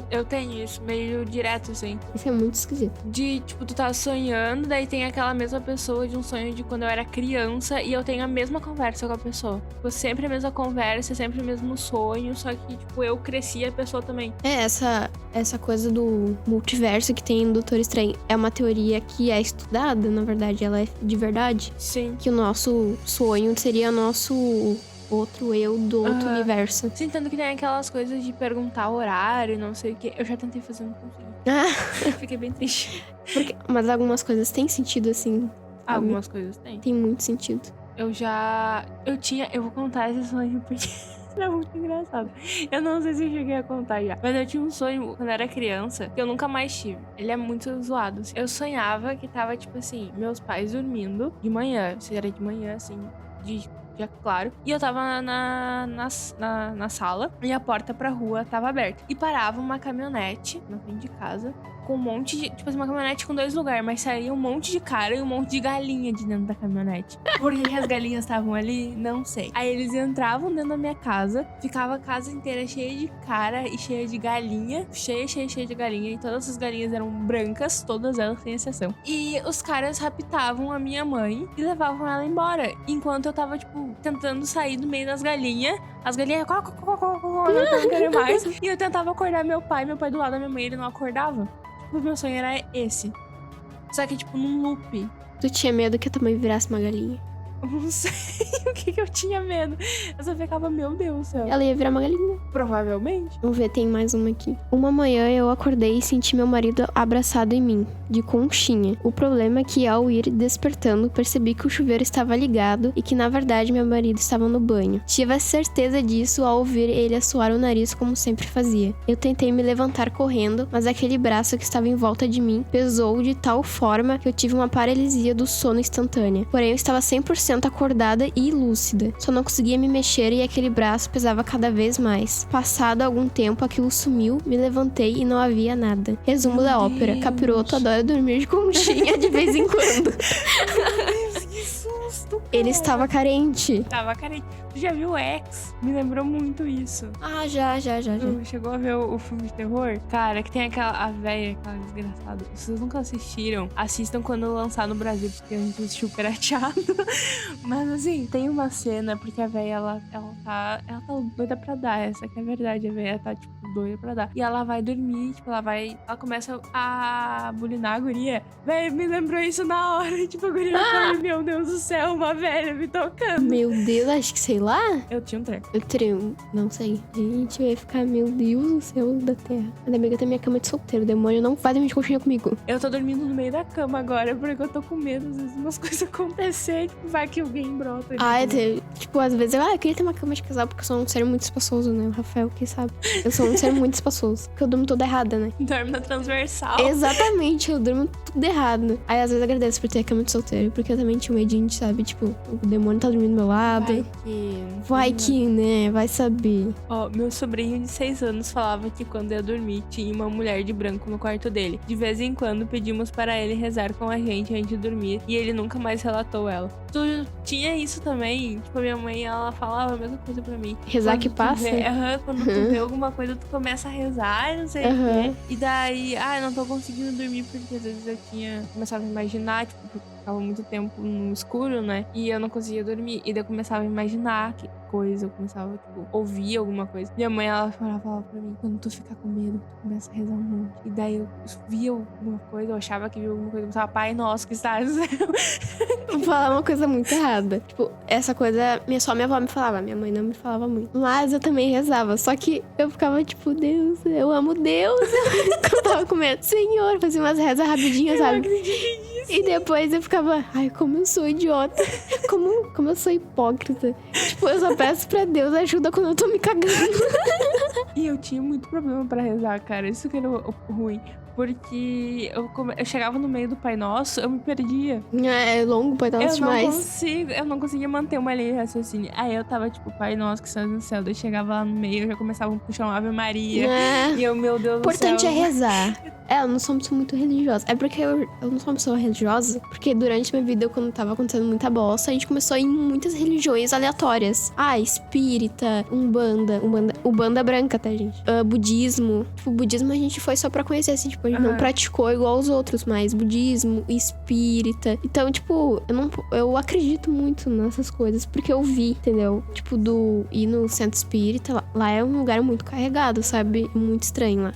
[SPEAKER 1] Eu tenho isso meio direto, assim.
[SPEAKER 2] Isso é muito esquisito.
[SPEAKER 1] De, tipo, tu tá sonhando, daí tem aquela mesma pessoa de um sonho de quando eu era criança e eu tenho a mesma conversa com a pessoa. Tipo, sempre a mesma conversa, sempre o mesmo sonho, só que, tipo, eu cresci e a pessoa também.
[SPEAKER 2] Essa coisa do multiverso que tem no Doutor Estranho é uma teoria que é estudada, na verdade, ela é de verdade.
[SPEAKER 1] Sim.
[SPEAKER 2] Que o nosso sonho seria nosso outro eu do outro universo.
[SPEAKER 1] Sim, tanto que tem aquelas coisas de perguntar horário, não sei o quê. Eu já tentei fazer, não consegui. Fiquei bem triste.
[SPEAKER 2] Mas algumas coisas têm sentido, assim.
[SPEAKER 1] Algumas coisas tem.
[SPEAKER 2] Tem muito sentido.
[SPEAKER 1] Eu vou contar esse sonho porque era muito engraçado. Eu não sei se eu cheguei a contar já. Mas eu tinha um sonho quando eu era criança que eu nunca mais tive. Ele é muito zoado. Eu sonhava que tava, tipo assim, meus pais dormindo de manhã. Se era de manhã, assim, dia claro. E eu tava na sala e a porta pra rua tava aberta. E parava uma caminhonete na frente de casa com um monte de... Tipo assim, uma caminhonete com 2 lugares, mas saía um monte de cara e um monte de galinha de dentro da caminhonete. Por que as galinhas estavam ali? Não sei. Aí eles entravam dentro da minha casa, ficava a casa inteira cheia de cara e cheia de galinha. Cheia de galinha. E todas as galinhas eram brancas, todas elas sem exceção. E os caras raptavam a minha mãe e levavam ela embora. Enquanto eu tava, tipo, tentando sair do meio das galinhas. As galinhas... não queria mais. E eu tentava acordar meu pai do lado da minha mãe, ele não acordava. O meu sonho era esse. Só que, tipo, num loop.
[SPEAKER 2] Tu tinha medo que a tua mãe virasse uma galinha?
[SPEAKER 1] Eu não sei o que eu tinha medo. Eu só ficava, meu Deus do céu.
[SPEAKER 2] Ela ia virar uma galinha.
[SPEAKER 1] Provavelmente.
[SPEAKER 2] Vamos ver, tem mais uma aqui. Uma manhã eu acordei e senti meu marido abraçado em mim, de conchinha. O problema é que ao ir despertando, percebi que o chuveiro estava ligado e que na verdade meu marido estava no banho. Tive a certeza disso ao ouvir ele assoar o nariz como sempre fazia. Eu tentei me levantar correndo, mas aquele braço que estava em volta de mim pesou de tal forma que eu tive uma paralisia do sono instantânea. Porém eu estava 100% acordada e lúcida. Só não conseguia me mexer e aquele braço pesava cada vez mais. Passado algum tempo, aquilo sumiu, me levantei e não havia nada. Resumo da ópera. Capiroto adora dormir de conchinha de vez em quando.
[SPEAKER 1] Meu Deus, que susto, cara.
[SPEAKER 2] Ele estava carente.
[SPEAKER 1] Tava carente. Tu já viu X? Me lembrou muito isso.
[SPEAKER 2] Ah, já.
[SPEAKER 1] Tu chegou a ver o filme de terror? Cara, que tem a véia, aquela desgraçada. Se vocês nunca assistiram, assistam quando lançar no Brasil, porque a gente assistiu pirateado. Mas assim, tem uma cena, porque a véia, ela tá doida pra dar. Essa que é a verdade. A véia tá, tipo, doida pra dar. E ela vai dormir, tipo, ela começa a bulinar a guria. Véi, me lembrou isso na hora. Tipo, a guria falou, meu Deus do céu, uma velha me tocando.
[SPEAKER 2] Meu Deus, acho que sei lá.
[SPEAKER 1] Eu tinha um treco.
[SPEAKER 2] Eu teria não sei. Gente, eu ia ficar, meu Deus do céu da terra. Ainda bem que eu tenho minha cama de solteiro. O demônio não vai dormir de conchinha comigo.
[SPEAKER 1] Eu tô dormindo no meio da cama agora, porque eu tô com medo, às vezes, umas coisas acontecerem, tipo, vai que alguém brota.
[SPEAKER 2] Tipo, às vezes eu queria ter uma cama de casal, porque eu sou um ser muito espaçoso, né? O Rafael, que sabe. Eu sou um ser muito espaçoso. Porque eu durmo toda errada, né?
[SPEAKER 1] Dorme na transversal.
[SPEAKER 2] Exatamente, eu durmo tudo errado. Aí, às vezes, eu agradeço por ter a cama de solteiro, porque eu também tinha um medinho, sabe? Tipo, o demônio tá dormindo do meu lado. Vai que, né? Vai saber.
[SPEAKER 1] Ó, meu sobrinho de 6 anos falava que quando ia dormir tinha uma mulher de branco no quarto dele. De vez em quando pedimos para ele rezar com a gente dormir, e ele nunca mais relatou ela. Tu tinha isso também? Tipo, a minha mãe, ela falava a mesma coisa pra mim.
[SPEAKER 2] Rezar
[SPEAKER 1] Quando
[SPEAKER 2] que
[SPEAKER 1] tu
[SPEAKER 2] passa?
[SPEAKER 1] Quando tu vê alguma coisa, tu começa a rezar, não sei o
[SPEAKER 2] Aham.
[SPEAKER 1] quê. E daí, eu não tô conseguindo dormir porque às vezes eu tinha começado a imaginar, tipo, porque eu ficava muito tempo no escuro, né? E eu não conseguia dormir. E daí eu começava a imaginar que coisa, eu começava, tipo, ouvir alguma coisa. Minha mãe, ela falava pra mim, quando tu ficar com medo, tu começa a rezar um monte. E daí eu via alguma coisa, eu achava que via alguma coisa, eu pensava, Pai Nosso que está no céu.
[SPEAKER 2] Vou falar uma coisa muito errada. Tipo, essa coisa, só minha avó me falava, minha mãe não me falava muito. Mas eu também rezava, só que eu ficava tipo, Deus, eu amo Deus. Eu tava com medo. Senhor, fazia umas rezas rapidinhas, sabe? E depois eu ficava, ai, como eu sou idiota. Como eu sou hipócrita. Tipo, eu só peço pra Deus ajuda quando eu tô me cagando.
[SPEAKER 1] E eu tinha muito problema pra rezar, cara. Isso que era o ruim. Porque eu chegava no meio do Pai Nosso, eu me perdia.
[SPEAKER 2] É longo, Pai Nosso demais.
[SPEAKER 1] Eu não conseguia manter uma linha de raciocínio. Aí eu tava tipo, Pai Nosso que estás no céu. Daí chegava lá no meio, eu já começava a puxar uma Ave Maria. E eu, meu Deus do céu.
[SPEAKER 2] O importante é rezar. Eu não sou uma pessoa muito religiosa. É porque eu não sou uma pessoa religiosa. Porque durante minha vida, quando tava acontecendo muita bosta, a gente começou a ir em muitas religiões aleatórias. Espírita, Umbanda branca, tá, gente? Budismo. Tipo, budismo a gente foi só pra conhecer, assim, tipo, a gente não praticou igual os outros, mas budismo, espírita. Então, tipo, eu acredito muito nessas coisas, porque eu vi, entendeu? Tipo, ir no centro espírita, lá é um lugar muito carregado, sabe? Muito estranho lá.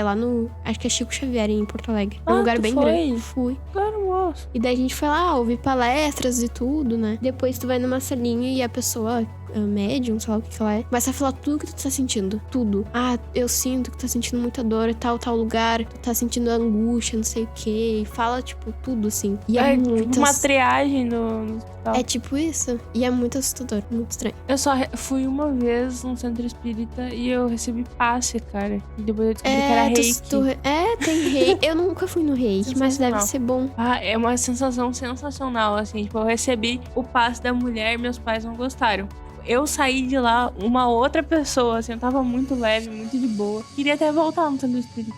[SPEAKER 2] Lá no... Acho que é Chico Xavier, em Porto Alegre. É um lugar bem grande. Fui.
[SPEAKER 1] Claro, moço.
[SPEAKER 2] E daí a gente foi lá ouvir palestras e tudo, né? Depois tu vai numa salinha e a pessoa... médium, sei lá o que ela é, começa a falar tudo que tu tá sentindo. Tudo. Eu sinto que tu tá sentindo muita dor em tal lugar. Tu tá sentindo angústia, não sei o quê. E fala, tipo, tudo, assim. E é muito...
[SPEAKER 1] Tipo uma triagem no hospital.
[SPEAKER 2] É tipo isso. E é muito assustador. Muito estranho.
[SPEAKER 1] Eu só fui uma vez num centro espírita e eu recebi passe, cara. E depois eu descobri que era reiki.
[SPEAKER 2] Tem reiki. Eu nunca fui no reiki, mas deve ser bom.
[SPEAKER 1] É uma sensação sensacional, assim. Tipo, eu recebi o passe da mulher e meus pais não gostaram. Eu saí de lá uma outra pessoa, assim, eu tava muito leve, muito de boa. Queria até voltar no centro espírita.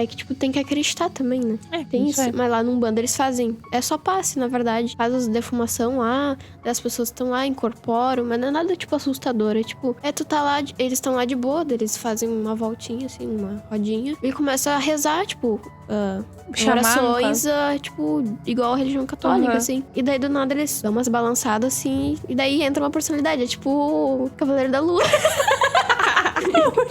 [SPEAKER 2] Que tipo, tem que acreditar também, né? Tem isso.
[SPEAKER 1] É.
[SPEAKER 2] Mas lá no Umbanda eles fazem. É só passe, na verdade. Faz as defumação lá, as pessoas estão lá, incorporam, mas não é nada, tipo, assustador. É tipo, tu tá lá, eles estão lá de boa, eles fazem uma voltinha, assim, uma rodinha, e começam a rezar, tipo, orações, tipo, igual a religião católica, assim. E daí, do nada, eles dão umas balançadas, assim, e daí entra uma personalidade. É tipo o Cavaleiro da Lua.
[SPEAKER 1] Eu vou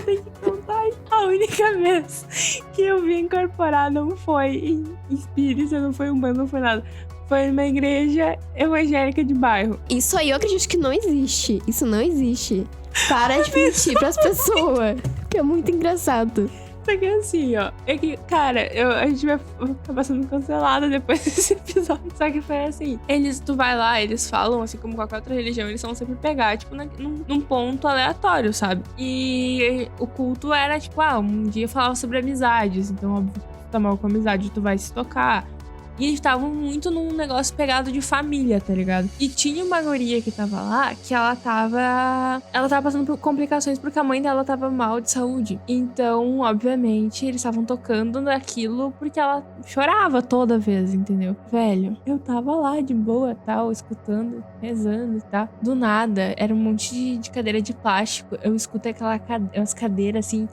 [SPEAKER 1] ter que contar. A única vez que eu vi incorporar não foi em espírita, não foi Umbanda, não foi nada. Foi numa igreja evangélica de bairro.
[SPEAKER 2] Isso aí eu acredito que não existe. Isso não existe. Para de mentir pras pessoas. Que é muito engraçado.
[SPEAKER 1] Só que assim, ó. É que, cara, a gente vai acabar sendo cancelada depois desse episódio. Só que foi assim. Tu vai lá, eles falam, assim como qualquer outra religião, eles vão sempre pegar, tipo, num ponto aleatório, sabe? E o culto era, tipo, um dia falava sobre amizades. Então, óbvio, tu tá mal com amizade, tu vai se tocar. E eles estavam muito num negócio pegado de família, tá ligado? E tinha uma guria que tava lá, que ela tava passando por complicações porque a mãe dela tava mal de saúde. Então, obviamente, eles estavam tocando naquilo porque ela chorava toda vez, entendeu? Velho, eu tava lá de boa, tal, escutando, rezando e tal. Do nada, era um monte de cadeira de plástico. Eu escutei umas cadeiras, assim,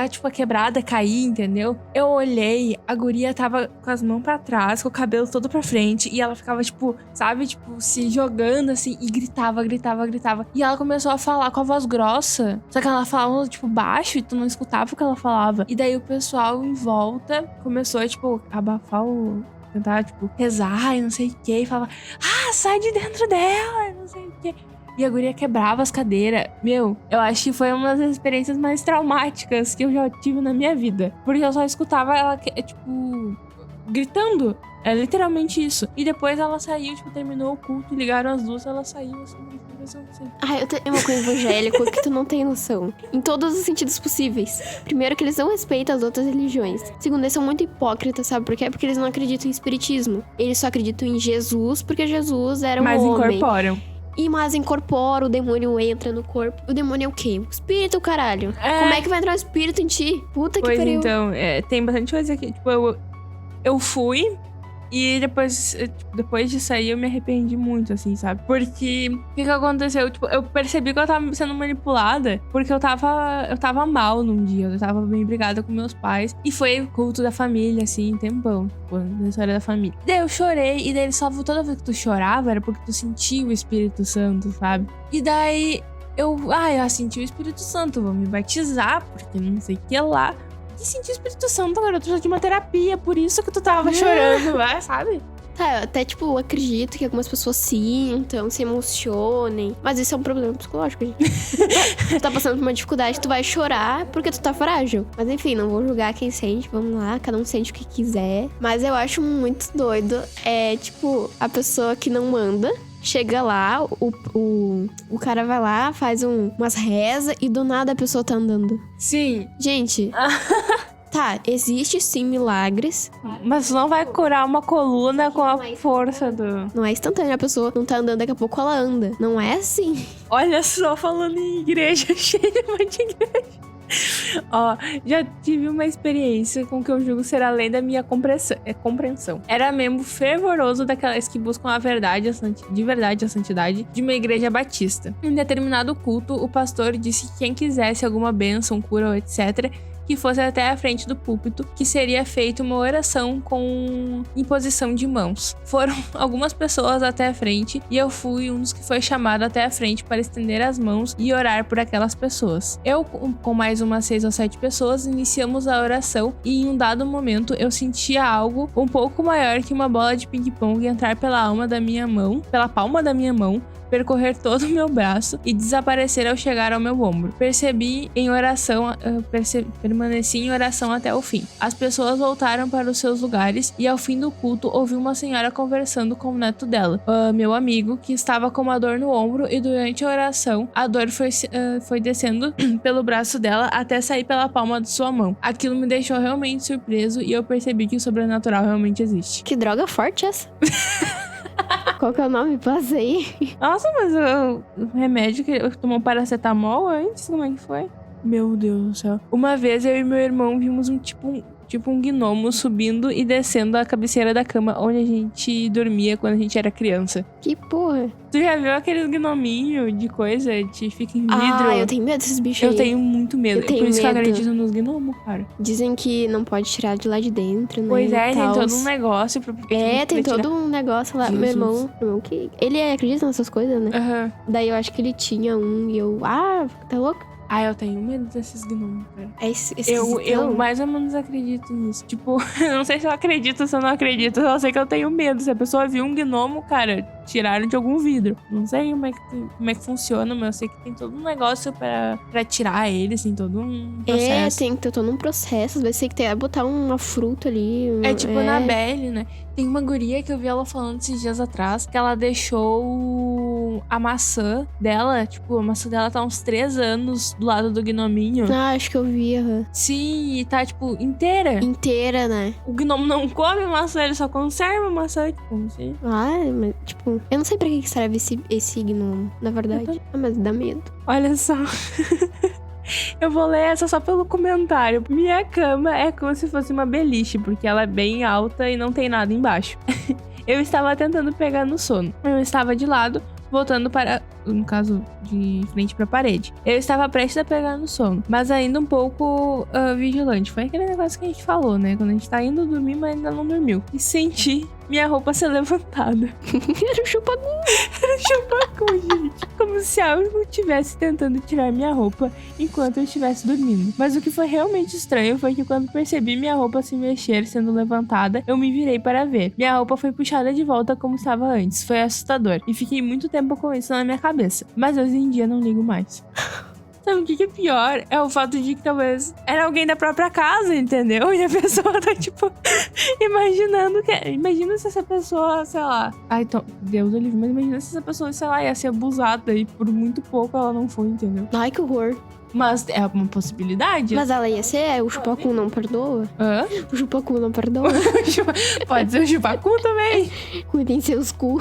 [SPEAKER 1] tipo, a quebrada cair, entendeu? Eu olhei, a guria tava com as mãos pra trás, com o cabelo todo pra frente, e ela ficava, tipo, sabe, tipo, se jogando, assim, e gritava. E ela começou a falar com a voz grossa, só que ela falava, tipo, baixo, e tu não escutava o que ela falava. E daí o pessoal em volta começou a, tipo, abafar tentar, tipo, rezar e não sei o que, e falava, sai de dentro dela, não sei o que. E a guria quebrava as cadeiras. Meu, eu acho que foi uma das experiências mais traumáticas que eu já tive na minha vida. Porque eu só escutava ela, tipo, gritando. É literalmente isso. E depois ela saiu, tipo, terminou o culto, ligaram as luzes, ela saiu, assim,
[SPEAKER 2] eu tenho uma coisa evangélica que tu não tem noção. Em todos os sentidos possíveis. Primeiro, que eles não respeitam as outras religiões. Segundo, eles são muito hipócritas, sabe por quê? Porque eles não acreditam em espiritismo. Eles só acreditam em Jesus, porque Jesus era um homem.
[SPEAKER 1] Mas incorporam.
[SPEAKER 2] Mas incorpora, o demônio entra no corpo. O demônio é o quê? O espírito, caralho. Como é que vai entrar o espírito em ti? Puta que pariu.
[SPEAKER 1] Pois então, tem bastante coisa aqui. Tipo, eu fui E depois disso aí eu me arrependi muito, assim, sabe? Porque o que aconteceu? Tipo, eu percebi que eu tava sendo manipulada porque eu tava mal num dia. Eu tava bem brigada com meus pais. E foi o culto da família, assim, tempão. Tipo, na história da família. Daí eu chorei. E daí só toda vez que tu chorava era porque tu sentia o Espírito Santo, sabe? E daí eu senti o Espírito Santo. Vou me batizar, porque não sei o que lá. E senti o Espírito Santo, agora eu tô de uma terapia. Por isso que tu tava chorando, sabe?
[SPEAKER 2] Tá, eu até, tipo, acredito que algumas pessoas sintam, se emocionem. Mas isso é um problema psicológico, gente. Tu tá passando por uma dificuldade, tu vai chorar porque tu tá frágil. Mas enfim, não vou julgar quem sente, vamos lá, cada um sente o que quiser. Mas eu acho muito doido, tipo, a pessoa que não manda. Chega lá, o cara vai lá, faz umas rezas e do nada a pessoa tá andando.
[SPEAKER 1] Sim.
[SPEAKER 2] Gente... Tá, existe sim milagres.
[SPEAKER 1] Mas não vai curar uma coluna com a força do...
[SPEAKER 2] Não é instantâneo, a pessoa não tá andando, daqui a pouco ela anda. Não é assim.
[SPEAKER 1] Olha só, falando em igreja, cheia de igreja. Ó, já tive uma experiência com que eu julgo ser além da minha compreensão. Era membro fervoroso daquelas que buscam a verdade, de verdade a santidade, de uma igreja batista. Em determinado culto, o pastor disse que quem quisesse alguma bênção, cura ou etc., que fosse até a frente do púlpito, que seria feita uma oração com imposição de mãos. Foram algumas pessoas até a frente e eu fui um dos que foi chamado até a frente para estender as mãos e orar por aquelas pessoas. Eu, com mais umas 6 ou 7 pessoas, iniciamos a oração e em um dado momento eu sentia algo um pouco maior que uma bola de ping-pong entrar pela palma da minha mão, percorrer todo o meu braço e desaparecer ao chegar ao meu ombro. Permaneci em oração até o fim. As pessoas voltaram para os seus lugares e ao fim do culto ouvi uma senhora conversando com o neto dela, meu amigo, que estava com uma dor no ombro e durante a oração a dor foi descendo pelo braço dela até sair pela palma de sua mão. Aquilo me deixou realmente surpreso e eu percebi que o sobrenatural realmente existe.
[SPEAKER 2] Que droga forte essa? Qual que é o nome? Passa aí.
[SPEAKER 1] Nossa, mas o remédio que eu tomou paracetamol antes, como é que foi? Meu Deus do céu. Uma vez eu e meu irmão vimos um gnomo subindo e descendo a cabeceira da cama onde a gente dormia quando a gente era criança.
[SPEAKER 2] Que porra.
[SPEAKER 1] Tu já viu aqueles gnominhos de coisa que fica em vidro?
[SPEAKER 2] Ah, eu tenho medo desses bichos aí.
[SPEAKER 1] Eu tenho muito medo. Por isso que eu acredito nos gnomos, cara.
[SPEAKER 2] Dizem que não pode tirar de lá de dentro, né?
[SPEAKER 1] Pois é, tem todo um negócio pra
[SPEAKER 2] tem todo um negócio lá. Meu irmão que... Ele acredita nessas coisas, né?
[SPEAKER 1] Aham.
[SPEAKER 2] Daí eu acho que ele tinha um e eu... tá louco?
[SPEAKER 1] Ah, eu tenho medo desses gnomos, cara.
[SPEAKER 2] Eu
[SPEAKER 1] mais ou menos acredito nisso. Tipo, eu não sei se eu acredito ou se eu não acredito. Eu só sei que eu tenho medo. Se a pessoa viu um gnomo, cara, tiraram de algum vidro. Não sei como é que funciona, mas eu sei que tem todo um negócio pra tirar eles, tem todo um processo.
[SPEAKER 2] Tem que ter todo um processo. Às vezes tem que botar uma fruta ali.
[SPEAKER 1] É tipo na Belle, né? Tem uma guria que eu vi ela falando esses dias atrás que ela deixou a maçã dela, tipo, a maçã dela tá uns 3 anos do lado do gnominho.
[SPEAKER 2] Ah, acho que eu vi.
[SPEAKER 1] Sim, e tá, tipo, inteira.
[SPEAKER 2] Inteira, né?
[SPEAKER 1] O gnomo não come maçã, ele só conserva maçã, tipo, assim.
[SPEAKER 2] Ah, mas, tipo, eu não sei pra que serve esse gnomo, na verdade. Mas dá medo.
[SPEAKER 1] Olha só. Eu vou ler essa só pelo comentário. Minha cama é como se fosse uma beliche, porque ela é bem alta e não tem nada embaixo. Eu estava tentando pegar no sono. Eu estava de lado, voltando para... No caso, de frente para a parede. Eu estava prestes a pegar no sono, mas ainda um pouco vigilante. Foi aquele negócio que a gente falou, né? Quando a gente tá indo dormir, mas ainda não dormiu. E senti minha roupa ser levantada.
[SPEAKER 2] Era um chupacu.
[SPEAKER 1] Era um chupacu, gente. Como se algo estivesse tentando tirar minha roupa enquanto eu estivesse dormindo. Mas o que foi realmente estranho foi que quando percebi minha roupa se mexer sendo levantada, eu me virei para ver. Minha roupa foi puxada de volta como estava antes. Foi assustador. E fiquei muito tempo com isso na minha cabeça. Mas hoje em dia não ligo mais. Sabe o que é pior? É o fato de que talvez era alguém da própria casa, entendeu? E a pessoa tá, tipo, imaginando que... Imagina se essa pessoa, sei lá... Ai, então, Deus do livro, mas imagina se essa pessoa, sei lá, ia ser abusada e por muito pouco ela não foi, entendeu?
[SPEAKER 2] Ai, que horror.
[SPEAKER 1] Mas é uma possibilidade.
[SPEAKER 2] Mas ela ia ser? O chupacu não perdoa?
[SPEAKER 1] Hã?
[SPEAKER 2] O chupacu não perdoa?
[SPEAKER 1] Pode ser o chupacu também.
[SPEAKER 2] Cuidem seus cu.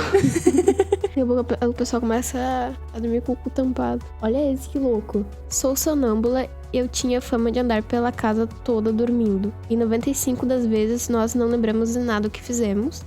[SPEAKER 2] O pessoal começa a dormir com o cu tampado. Olha esse, que louco. Sou sonâmbula. Eu tinha fama de andar pela casa toda dormindo. E 95 das vezes nós não lembramos de nada o que fizemos.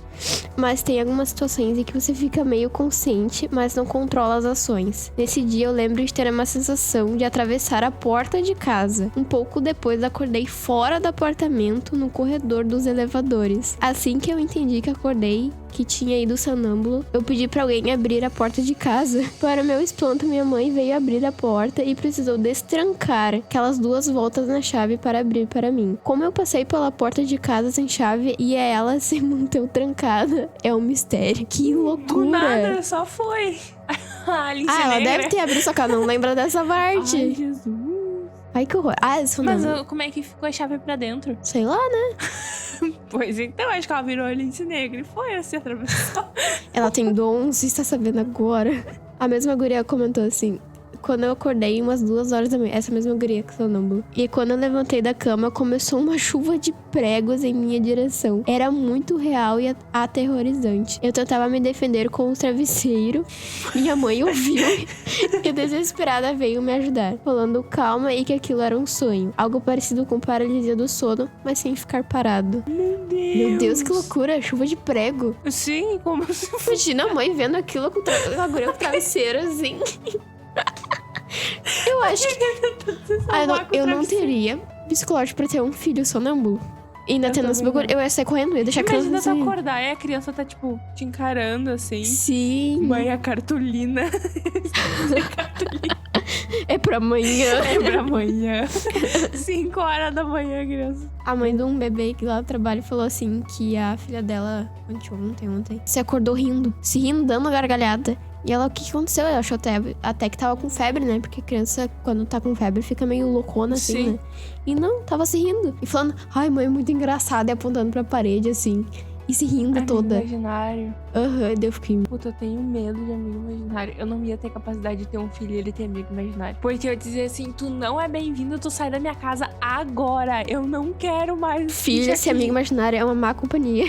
[SPEAKER 2] Mas tem algumas situações em que você fica meio consciente, mas não controla as ações. Nesse dia eu lembro de ter uma sensação de atravessar a porta de casa. Um pouco depois acordei fora do apartamento, no corredor dos elevadores. Assim que eu entendi que acordei, que tinha ido sonâmbulo, eu pedi pra alguém abrir a porta de casa. Para meu espanto, minha mãe veio abrir a porta e precisou destrancar aquelas 2 voltas na chave para abrir para mim. Como eu passei pela porta de casa sem chave e ela se manteve trancada, é um mistério. Que loucura!
[SPEAKER 1] Do nada, só foi. Alice
[SPEAKER 2] Ela
[SPEAKER 1] Negra.
[SPEAKER 2] deve ter abrido, só que ela não lembra dessa parte.
[SPEAKER 1] Ai, Jesus.
[SPEAKER 2] Ai, que horror. Ah, isso
[SPEAKER 1] Mas
[SPEAKER 2] não.
[SPEAKER 1] como é que ficou a chave pra dentro?
[SPEAKER 2] Sei lá, né?
[SPEAKER 1] Pois então, acho que ela virou Alice Negra e foi assim, atravessou.
[SPEAKER 2] Ela tem dons, você está sabendo agora. A mesma guria comentou assim: quando eu acordei umas 2 horas da manhã, essa mesma guria que sonâmbulo. E quando eu levantei da cama, começou uma chuva de pregos em minha direção. Era muito real e aterrorizante. Eu tentava me defender com o travesseiro. Minha mãe ouviu e desesperada veio me ajudar, falando calma e que aquilo era um sonho. Algo parecido com paralisia do sono, mas sem ficar parado. Meu Deus, que loucura, chuva de prego.
[SPEAKER 1] Sim, como se fosse.
[SPEAKER 2] Imagina a mãe vendo aquilo com a guria com o travesseiro assim. Eu acho que eu não teria psicológico pra ter um filho sonâmbulo. E ainda tendo esse bagulho, eu ia sair correndo, ia deixar a criança
[SPEAKER 1] Imagina tu
[SPEAKER 2] sair.
[SPEAKER 1] acordar e a criança tá, tipo, te encarando assim.
[SPEAKER 2] Sim.
[SPEAKER 1] Mãe, a cartolina.
[SPEAKER 2] É pra amanhã.
[SPEAKER 1] É pra amanhã. 5 horas da manhã, criança.
[SPEAKER 2] A mãe de um bebê que lá no trabalho falou assim que a filha dela, ontem, se acordou rindo. Se rindo, dando gargalhada. E ela, o que aconteceu? Ela achou até que tava com febre, né? Porque a criança, quando tá com febre, fica meio loucona, assim,
[SPEAKER 1] Sim.
[SPEAKER 2] né? E não, tava se rindo. E falando, ai, mãe, é muito engraçada. E apontando pra parede, assim. E se rindo
[SPEAKER 1] Amigo
[SPEAKER 2] toda.
[SPEAKER 1] imaginário.
[SPEAKER 2] Aham, daí eu fiquei...
[SPEAKER 1] Puta, eu tenho medo de amigo imaginário. Eu não ia ter capacidade de ter um filho e ele ter amigo imaginário. Porque eu dizia assim, tu não é bem-vindo, tu sai da minha casa agora. Eu não quero mais.
[SPEAKER 2] Filha, esse amigo imaginário é uma má companhia.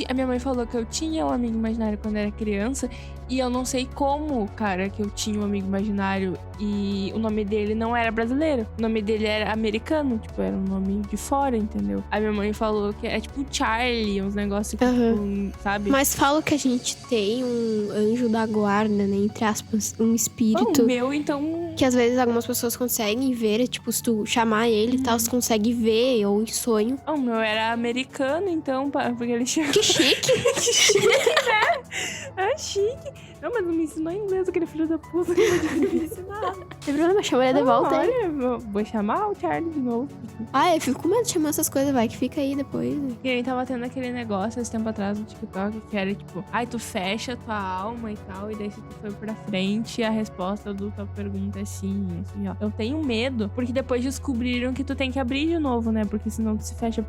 [SPEAKER 1] A minha mãe falou que eu tinha um amigo imaginário quando era criança. E eu não sei como, cara, que eu tinha um amigo imaginário. E o nome dele não era brasileiro. O nome dele era americano. Tipo, era um nome de fora, entendeu? A minha mãe falou que é tipo Charlie, uns negócios que, tipo, sabe?
[SPEAKER 2] Mas falo que a gente tem um anjo da guarda, né? Entre aspas, um espírito.
[SPEAKER 1] O meu, então...
[SPEAKER 2] Que às vezes algumas pessoas conseguem ver, tipo, se tu chamar ele e tal, você consegue ver, ou em sonho.
[SPEAKER 1] O meu era americano, então, porque ele tinha...
[SPEAKER 2] Que chique!
[SPEAKER 1] Que chique, né? É chique. Não, mas não me ensinou inglês, aquele filho da puta que eu devia me ensinar.
[SPEAKER 2] Tem problema, chama ele de volta aí.
[SPEAKER 1] Olha, vou chamar o Charlie de novo.
[SPEAKER 2] Ah, eu fico com medo de chamar essas coisas, vai, que fica aí depois.
[SPEAKER 1] E aí tava tendo aquele negócio esse tempo atrás no TikTok, que era tipo, ai, tu fecha tua alma e tal, e daí se tu for pra frente, a resposta da tua pergunta é sim, assim, ó. Eu tenho medo, porque depois descobriram que tu tem que abrir de novo, né? Porque senão tu se fecha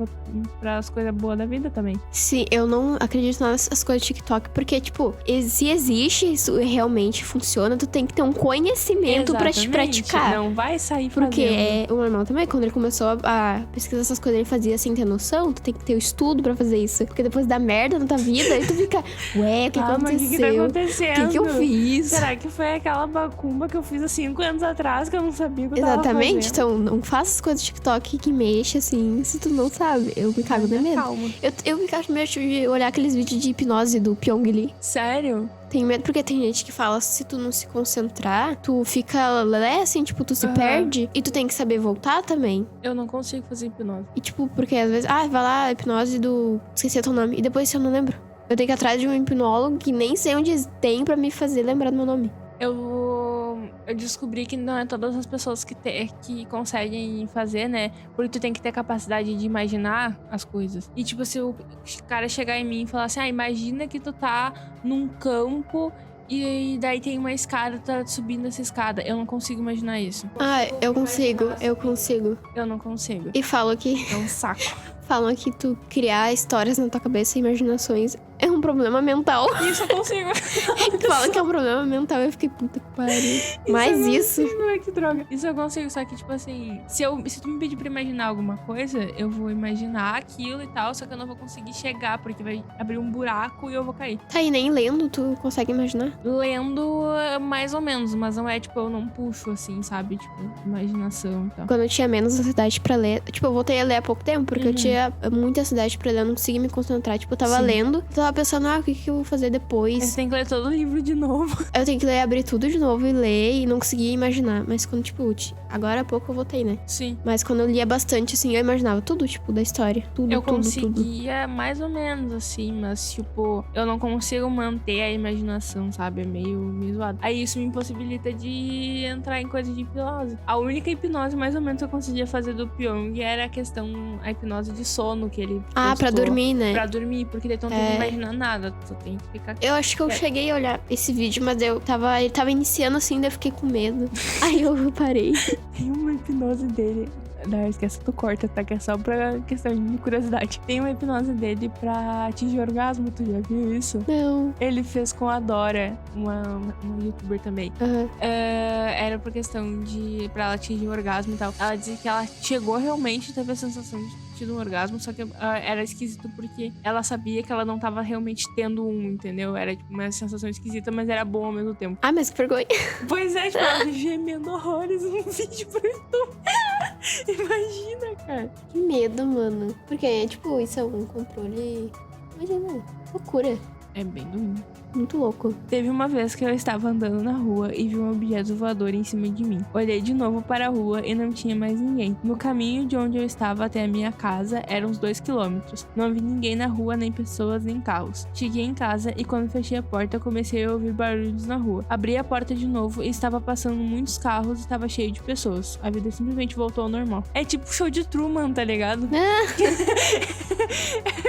[SPEAKER 1] pra as coisas boas da vida também.
[SPEAKER 2] Sim, eu não acredito nessas coisas de TikTok, porque, tipo, se existe, isso realmente funciona, tu tem que ter um conhecimento pra te
[SPEAKER 1] Exatamente.
[SPEAKER 2] praticar.
[SPEAKER 1] Não vai sair
[SPEAKER 2] Porque
[SPEAKER 1] fazendo.
[SPEAKER 2] o meu irmão também, quando ele começou a pesquisar essas coisas, ele fazia sem ter noção. Tu tem que ter o estudo pra fazer isso. Porque depois dá merda na tua vida, aí tu fica, ué, o que
[SPEAKER 1] Mas o que tá
[SPEAKER 2] aconteceu?
[SPEAKER 1] acontecendo?
[SPEAKER 2] O que eu fiz?
[SPEAKER 1] Será que foi aquela macumba que eu fiz há 5 anos atrás que eu não sabia que eu tava
[SPEAKER 2] Exatamente,
[SPEAKER 1] fazendo?
[SPEAKER 2] então não faça as coisas do TikTok que mexe assim, se tu não sabe. Eu me cago de medo.
[SPEAKER 1] Calma.
[SPEAKER 2] Eu me cago de medo de olhar aqueles vídeos de hipnose do Pyong Lee.
[SPEAKER 1] Sério?
[SPEAKER 2] Tenho medo porque tem gente que fala, se tu não se concentrar, tu fica lelé, assim, tipo, tu se
[SPEAKER 1] Aham.
[SPEAKER 2] perde. E tu tem que saber voltar também.
[SPEAKER 1] Eu não consigo fazer hipnose.
[SPEAKER 2] E tipo, porque às vezes, vai lá, hipnose do... Esqueci teu nome. E depois eu não lembro. Eu tenho que ir atrás de um hipnólogo que nem sei onde tem pra me fazer lembrar do meu nome.
[SPEAKER 1] Eu descobri que não é todas as pessoas que conseguem fazer, né? Porque tu tem que ter capacidade de imaginar as coisas. E tipo, se o cara chegar em mim e falar assim, imagina que tu tá num campo e daí tem uma escada, tu tá subindo essa escada. Eu não consigo imaginar isso.
[SPEAKER 2] Eu consigo.
[SPEAKER 1] Eu não consigo.
[SPEAKER 2] E falam que
[SPEAKER 1] É um saco.
[SPEAKER 2] tu criar histórias na tua cabeça e imaginações é um problema mental.
[SPEAKER 1] Isso eu consigo.
[SPEAKER 2] Falam que é um problema mental. Eu fiquei, puta que pariu. Mas
[SPEAKER 1] eu
[SPEAKER 2] isso...
[SPEAKER 1] consigo, ai, que droga. Isso eu consigo, só que, tipo assim, se tu me pedir pra imaginar alguma coisa, eu vou imaginar aquilo e tal, só que eu não vou conseguir chegar, porque vai abrir um buraco e eu vou cair.
[SPEAKER 2] Tá aí, nem lendo tu consegue imaginar?
[SPEAKER 1] Lendo, mais ou menos, mas não é, tipo, eu não puxo, assim, sabe? Tipo, imaginação e tal.
[SPEAKER 2] Quando eu tinha menos ansiedade pra ler... Tipo, eu voltei a ler há pouco tempo, porque eu tinha muita ansiedade pra ler, eu não conseguia me concentrar. Tipo, eu tava
[SPEAKER 1] Sim.
[SPEAKER 2] lendo, eu tava pensando pensando, o que eu vou fazer depois?
[SPEAKER 1] Você tem que ler todo o livro de novo.
[SPEAKER 2] Eu tenho que ler, abrir tudo de novo e ler e não conseguia imaginar. Mas quando, tipo, agora há pouco eu voltei, né?
[SPEAKER 1] Sim.
[SPEAKER 2] Mas quando eu lia bastante, assim, eu imaginava tudo, tipo, da história. Tudo,
[SPEAKER 1] Eu
[SPEAKER 2] tudo.
[SPEAKER 1] conseguia mais ou menos, assim, mas, tipo, eu não consigo manter a imaginação, sabe? É meio zoado. Aí isso me impossibilita de entrar em coisa de hipnose. A única hipnose, mais ou menos, que eu conseguia fazer do Pyong era a hipnose de sono que ele
[SPEAKER 2] Ah, pra
[SPEAKER 1] postou.
[SPEAKER 2] dormir, né?
[SPEAKER 1] Pra dormir, porque daí tu não tem que imaginar nada, tu tem que ficar...
[SPEAKER 2] Eu acho que eu cheguei a olhar esse vídeo, mas ele tava iniciando assim, daí eu fiquei com medo. Aí eu parei.
[SPEAKER 1] Tem uma hipnose dele. Não, esquece, tu corta, tá? Que é só pra questão de curiosidade. Tem uma hipnose dele pra atingir orgasmo, tu já viu isso?
[SPEAKER 2] Não.
[SPEAKER 1] Ele fez com a Dora, uma youtuber também.
[SPEAKER 2] Uhum.
[SPEAKER 1] Era por questão de... pra ela atingir o orgasmo e tal. Ela dizia que ela chegou realmente, teve a sensação de tido um orgasmo, só que era esquisito porque ela sabia que ela não tava realmente tendo um, entendeu? Era tipo uma sensação esquisita, mas era bom ao mesmo tempo.
[SPEAKER 2] Ah, mas que vergonha.
[SPEAKER 1] Pois é, tipo, ela gemendo horrores num vídeo pro YouTube. Imagina, cara.
[SPEAKER 2] Que medo, mano. Porque, tipo, isso é um controle... Imagina, loucura.
[SPEAKER 1] É bem doido.
[SPEAKER 2] Muito louco.
[SPEAKER 1] Teve uma vez que eu estava andando na rua e vi um objeto voador em cima de mim. Olhei de novo para a rua e não tinha mais ninguém. No caminho de onde eu estava até a minha casa eram uns 2 quilômetros. Não vi ninguém na rua, nem pessoas, nem carros. Cheguei em casa e quando fechei a porta comecei a ouvir barulhos na rua. Abri a porta de novo e estava passando muitos carros e estava cheio de pessoas. A vida simplesmente voltou ao normal. É tipo show de Truman, tá ligado?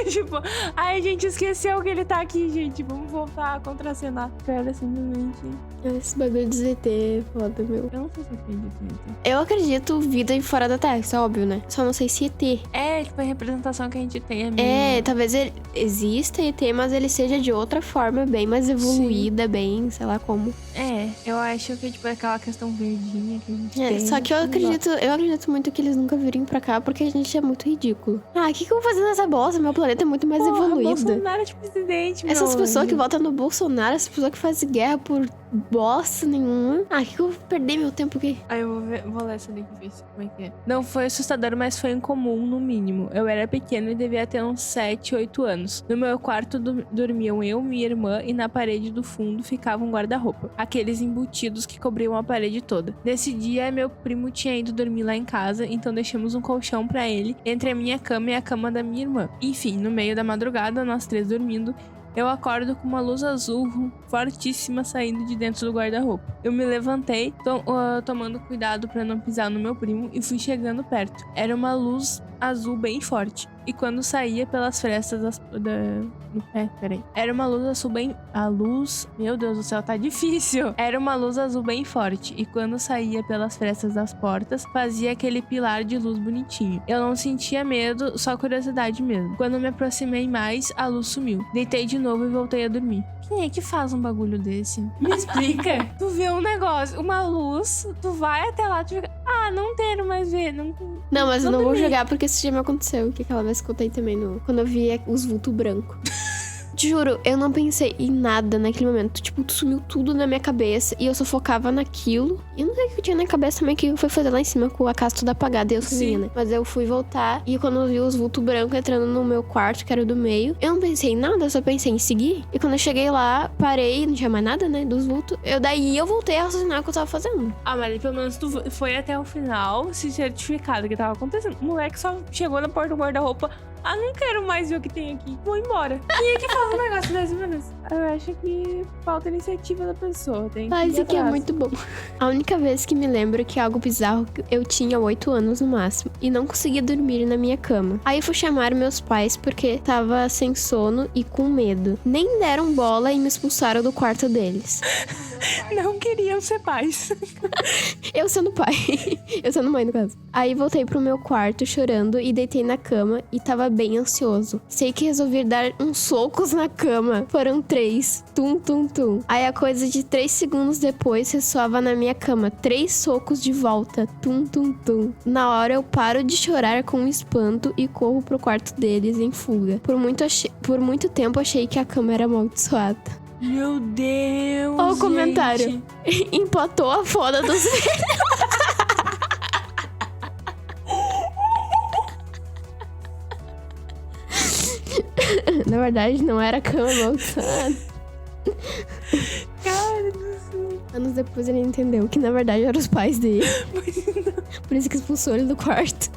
[SPEAKER 1] Tipo, ai, a gente esqueceu que ele tá aqui, gente. Vamos voltar a contracenar. Cara, simplesmente...
[SPEAKER 2] Esse bagulho de ZT é foda, meu.
[SPEAKER 1] Eu não sei se eu acredito em ET.
[SPEAKER 2] Eu acredito vida em fora da Terra, isso é óbvio, né? Só não sei se ET.
[SPEAKER 1] É, tipo, a representação que a gente tem é meio...
[SPEAKER 2] Talvez ele exista ET, mas ele seja de outra forma, bem mais evoluída, bem, sei lá como.
[SPEAKER 1] Eu acho que, tipo, é aquela questão verdinha que a gente tem.
[SPEAKER 2] Só que eu acredito muito que eles nunca virem pra cá, porque a gente é muito ridículo. O que eu vou fazer nessa bosta? Meu planeta é muito mais evoluído.
[SPEAKER 1] Bolsonaro de presidente, meu
[SPEAKER 2] Essas pessoas que
[SPEAKER 1] anjo.
[SPEAKER 2] votam no Bolsonaro, essas pessoas que fazem guerra por bosta nenhuma. Que eu vou perder meu tempo aqui?
[SPEAKER 1] Aí eu vou ler essa daqui, ver como é que é. Não foi assustador, mas foi incomum, no mínimo. Eu era pequeno e devia ter uns 7, 8 anos. No meu quarto dormiam eu, minha irmã, e na parede do fundo ficava um guarda-roupa. Aqueles embutidos que cobriam a parede toda. Nesse dia, meu primo tinha ido dormir lá em casa, então deixamos um colchão pra ele entre a minha cama e a cama da minha irmã. Enfim, no meio da madrugada, nós 3 dormindo, eu acordo com uma luz azul fortíssima saindo de dentro do guarda-roupa. Eu me levantei, tomando cuidado pra não pisar no meu primo, e fui chegando perto. Era uma luz azul bem forte. E quando saía pelas frestas Era uma luz azul bem... Meu Deus do céu, tá difícil. Era uma luz azul bem forte. E quando saía pelas frestas das portas, fazia aquele pilar de luz bonitinho. Eu não sentia medo, só curiosidade mesmo. Quando me aproximei mais, a luz sumiu. Deitei de novo e voltei a dormir. Quem é que faz um bagulho desse? Me explica. Tu vê um negócio, uma luz, tu vai até lá, tu fica... não quero mais ver. Não,
[SPEAKER 2] mas eu não vou jogar porque isso já me aconteceu. Que aquela vez que eu contei também quando eu vi os vultos brancos. Te juro, eu não pensei em nada naquele momento. Tipo, sumiu tudo na minha cabeça e eu só focava naquilo. E eu não sei o que eu tinha na cabeça também que eu fui fazer lá em cima com a casa toda apagada e eu sozinha, né? Mas eu fui voltar e quando eu vi os vultos brancos entrando no meu quarto, que era o do meio, eu não pensei em nada, eu só pensei em seguir. E quando eu cheguei lá, parei, não tinha mais nada, né, dos vultos. Daí eu voltei a raciocinar o que eu tava fazendo.
[SPEAKER 1] Mas pelo menos tu foi até o final se certificado que tava acontecendo. O moleque só chegou na porta do guarda-roupa. Não quero mais ver o que tem aqui. Vou embora. Quem é que faz um negócio desse, mano? Eu acho que falta iniciativa da pessoa. Tem que
[SPEAKER 2] Mas isso aqui é muito bom. A única vez que me lembro que algo bizarro, eu tinha 8 anos no máximo. E não conseguia dormir na minha cama. Aí fui chamar meus pais porque tava sem sono e com medo. Nem deram bola e me expulsaram do quarto deles.
[SPEAKER 1] Não queriam ser pais.
[SPEAKER 2] Eu sendo pai. Eu sendo mãe, no caso. Aí voltei pro meu quarto chorando e deitei na cama e tava bem ansioso. Sei que resolvi dar uns socos na cama. Foram 3. Tum, tum, tum. Aí a coisa de 3 segundos depois ressoava na minha cama. 3 socos de volta. Tum, tum, tum. Na hora eu paro de chorar com espanto e corro pro quarto deles em fuga. Por muito tempo achei que a cama era amaldiçoada.
[SPEAKER 1] Meu Deus,
[SPEAKER 2] Olha o comentário. Empatou a foda dos velhos. Na verdade, não era cama amaldiçoada.
[SPEAKER 1] Cara do céu.
[SPEAKER 2] Anos depois ele entendeu que, na verdade, eram os pais dele. Por isso que expulsou ele do quarto.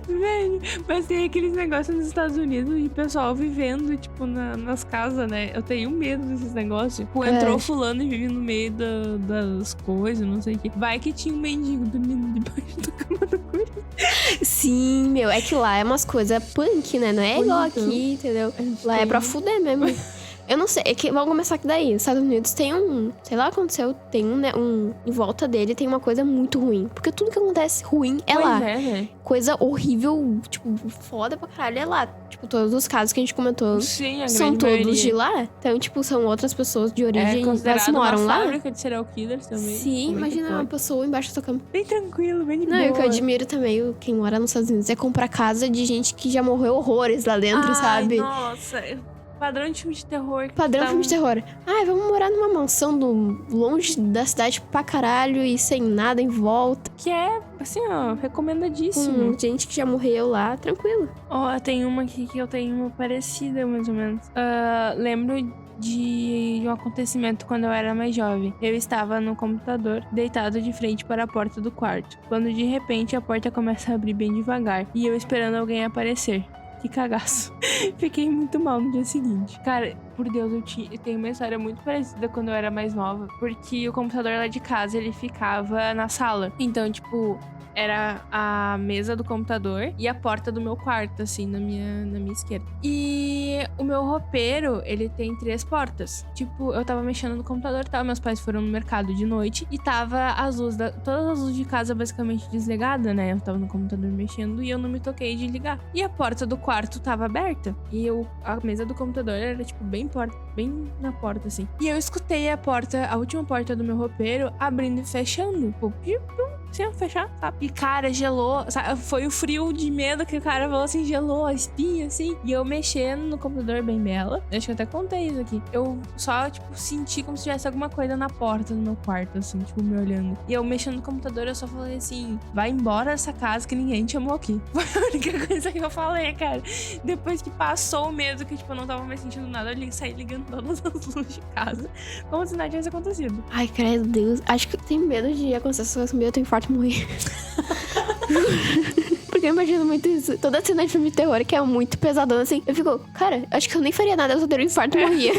[SPEAKER 1] Velho, mas tem aqueles negócios nos Estados Unidos de pessoal vivendo, tipo, nas casas, né? Eu tenho medo desses negócios. Tipo, entrou fulano e vive no meio das coisas, não sei o que. Vai que tinha um mendigo dormindo debaixo da cama do guri.
[SPEAKER 2] Sim, meu, é que lá é umas coisas punk, né? Não é igual aqui, entendeu? Lá é pra fuder mesmo. Eu não sei, é que vamos começar aqui daí. Nos Estados Unidos tem sei lá o que aconteceu, tem em volta dele tem uma coisa muito ruim. Porque tudo que acontece ruim é lá.
[SPEAKER 1] Pois é, né?
[SPEAKER 2] Coisa horrível, tipo, foda pra caralho é lá. Tipo, todos os casos que a gente comentou
[SPEAKER 1] Sim, a
[SPEAKER 2] são
[SPEAKER 1] grande
[SPEAKER 2] todos
[SPEAKER 1] maioria.
[SPEAKER 2] de lá. Então, tipo, são outras pessoas de origem, elas
[SPEAKER 1] considerado
[SPEAKER 2] moram
[SPEAKER 1] uma
[SPEAKER 2] lá.
[SPEAKER 1] fábrica de serial killers também.
[SPEAKER 2] Sim,
[SPEAKER 1] Como é que
[SPEAKER 2] imagina uma
[SPEAKER 1] pode?
[SPEAKER 2] pessoa embaixo da sua cama.
[SPEAKER 1] Bem tranquilo, bem de
[SPEAKER 2] Não,
[SPEAKER 1] boa.
[SPEAKER 2] e o que eu admiro também, quem mora nos Estados Unidos, é comprar casa de gente que já morreu horrores lá dentro,
[SPEAKER 1] Ai,
[SPEAKER 2] sabe?
[SPEAKER 1] Nossa, padrão de filme de terror.
[SPEAKER 2] Padrão
[SPEAKER 1] Tá
[SPEAKER 2] filme de terror. Ai, vamos morar numa mansão longe da cidade pra caralho e sem nada em volta.
[SPEAKER 1] Que é, assim, ó, recomendadíssimo.
[SPEAKER 2] Com gente que já morreu lá, tranquilo.
[SPEAKER 1] Ó, tem uma aqui que eu tenho uma parecida, mais ou menos. Lembro de um acontecimento quando eu era mais jovem. Eu estava no computador, deitado de frente para a porta do quarto, quando de repente a porta começa a abrir bem devagar e eu esperando alguém aparecer. Que cagaço. Fiquei muito mal no dia seguinte. Cara, por Deus, eu tenho uma história muito parecida quando eu era mais nova. Porque o computador lá de casa, ele ficava na sala. Então, tipo, era a mesa do computador e a porta do meu quarto, assim, na minha esquerda. E o meu roupeiro, ele tem 3 portas. Tipo, eu tava mexendo no computador e tal, meus pais foram no mercado de noite e tava todas as luzes de casa basicamente desligadas, né? Eu tava no computador mexendo e eu não me toquei de ligar. E a porta do quarto tava aberta. E a mesa do computador era, tipo, bem na porta, assim. E eu escutei a última porta do meu roupeiro abrindo e fechando. Tipo, sem fechar, sabe? E, cara, gelou. Sabe? Foi o frio de medo que o cara falou assim, gelou a espinha, assim. E eu mexendo no computador bem bela. Acho que eu até contei isso aqui. Eu só, tipo, senti como se tivesse alguma coisa na porta do meu quarto, assim, tipo, me olhando. E eu mexendo no computador, eu só falei assim, vai embora dessa casa que ninguém te amou aqui. Foi a única coisa que eu falei, cara. Depois que passou o medo, que, tipo, eu não tava mais sentindo nada, eu saí ligando todas as luzes de casa. Como se nada tivesse acontecido.
[SPEAKER 2] Ai, credo, Deus. Acho que eu tenho medo de acontecer essas coisas comigo, eu tenho infarto e morrer. Porque eu imagino muito isso. Toda cena de filme de terror que é muito pesadona, assim. Eu fico, cara, acho que eu nem faria nada, eu só teria um infarto e morria.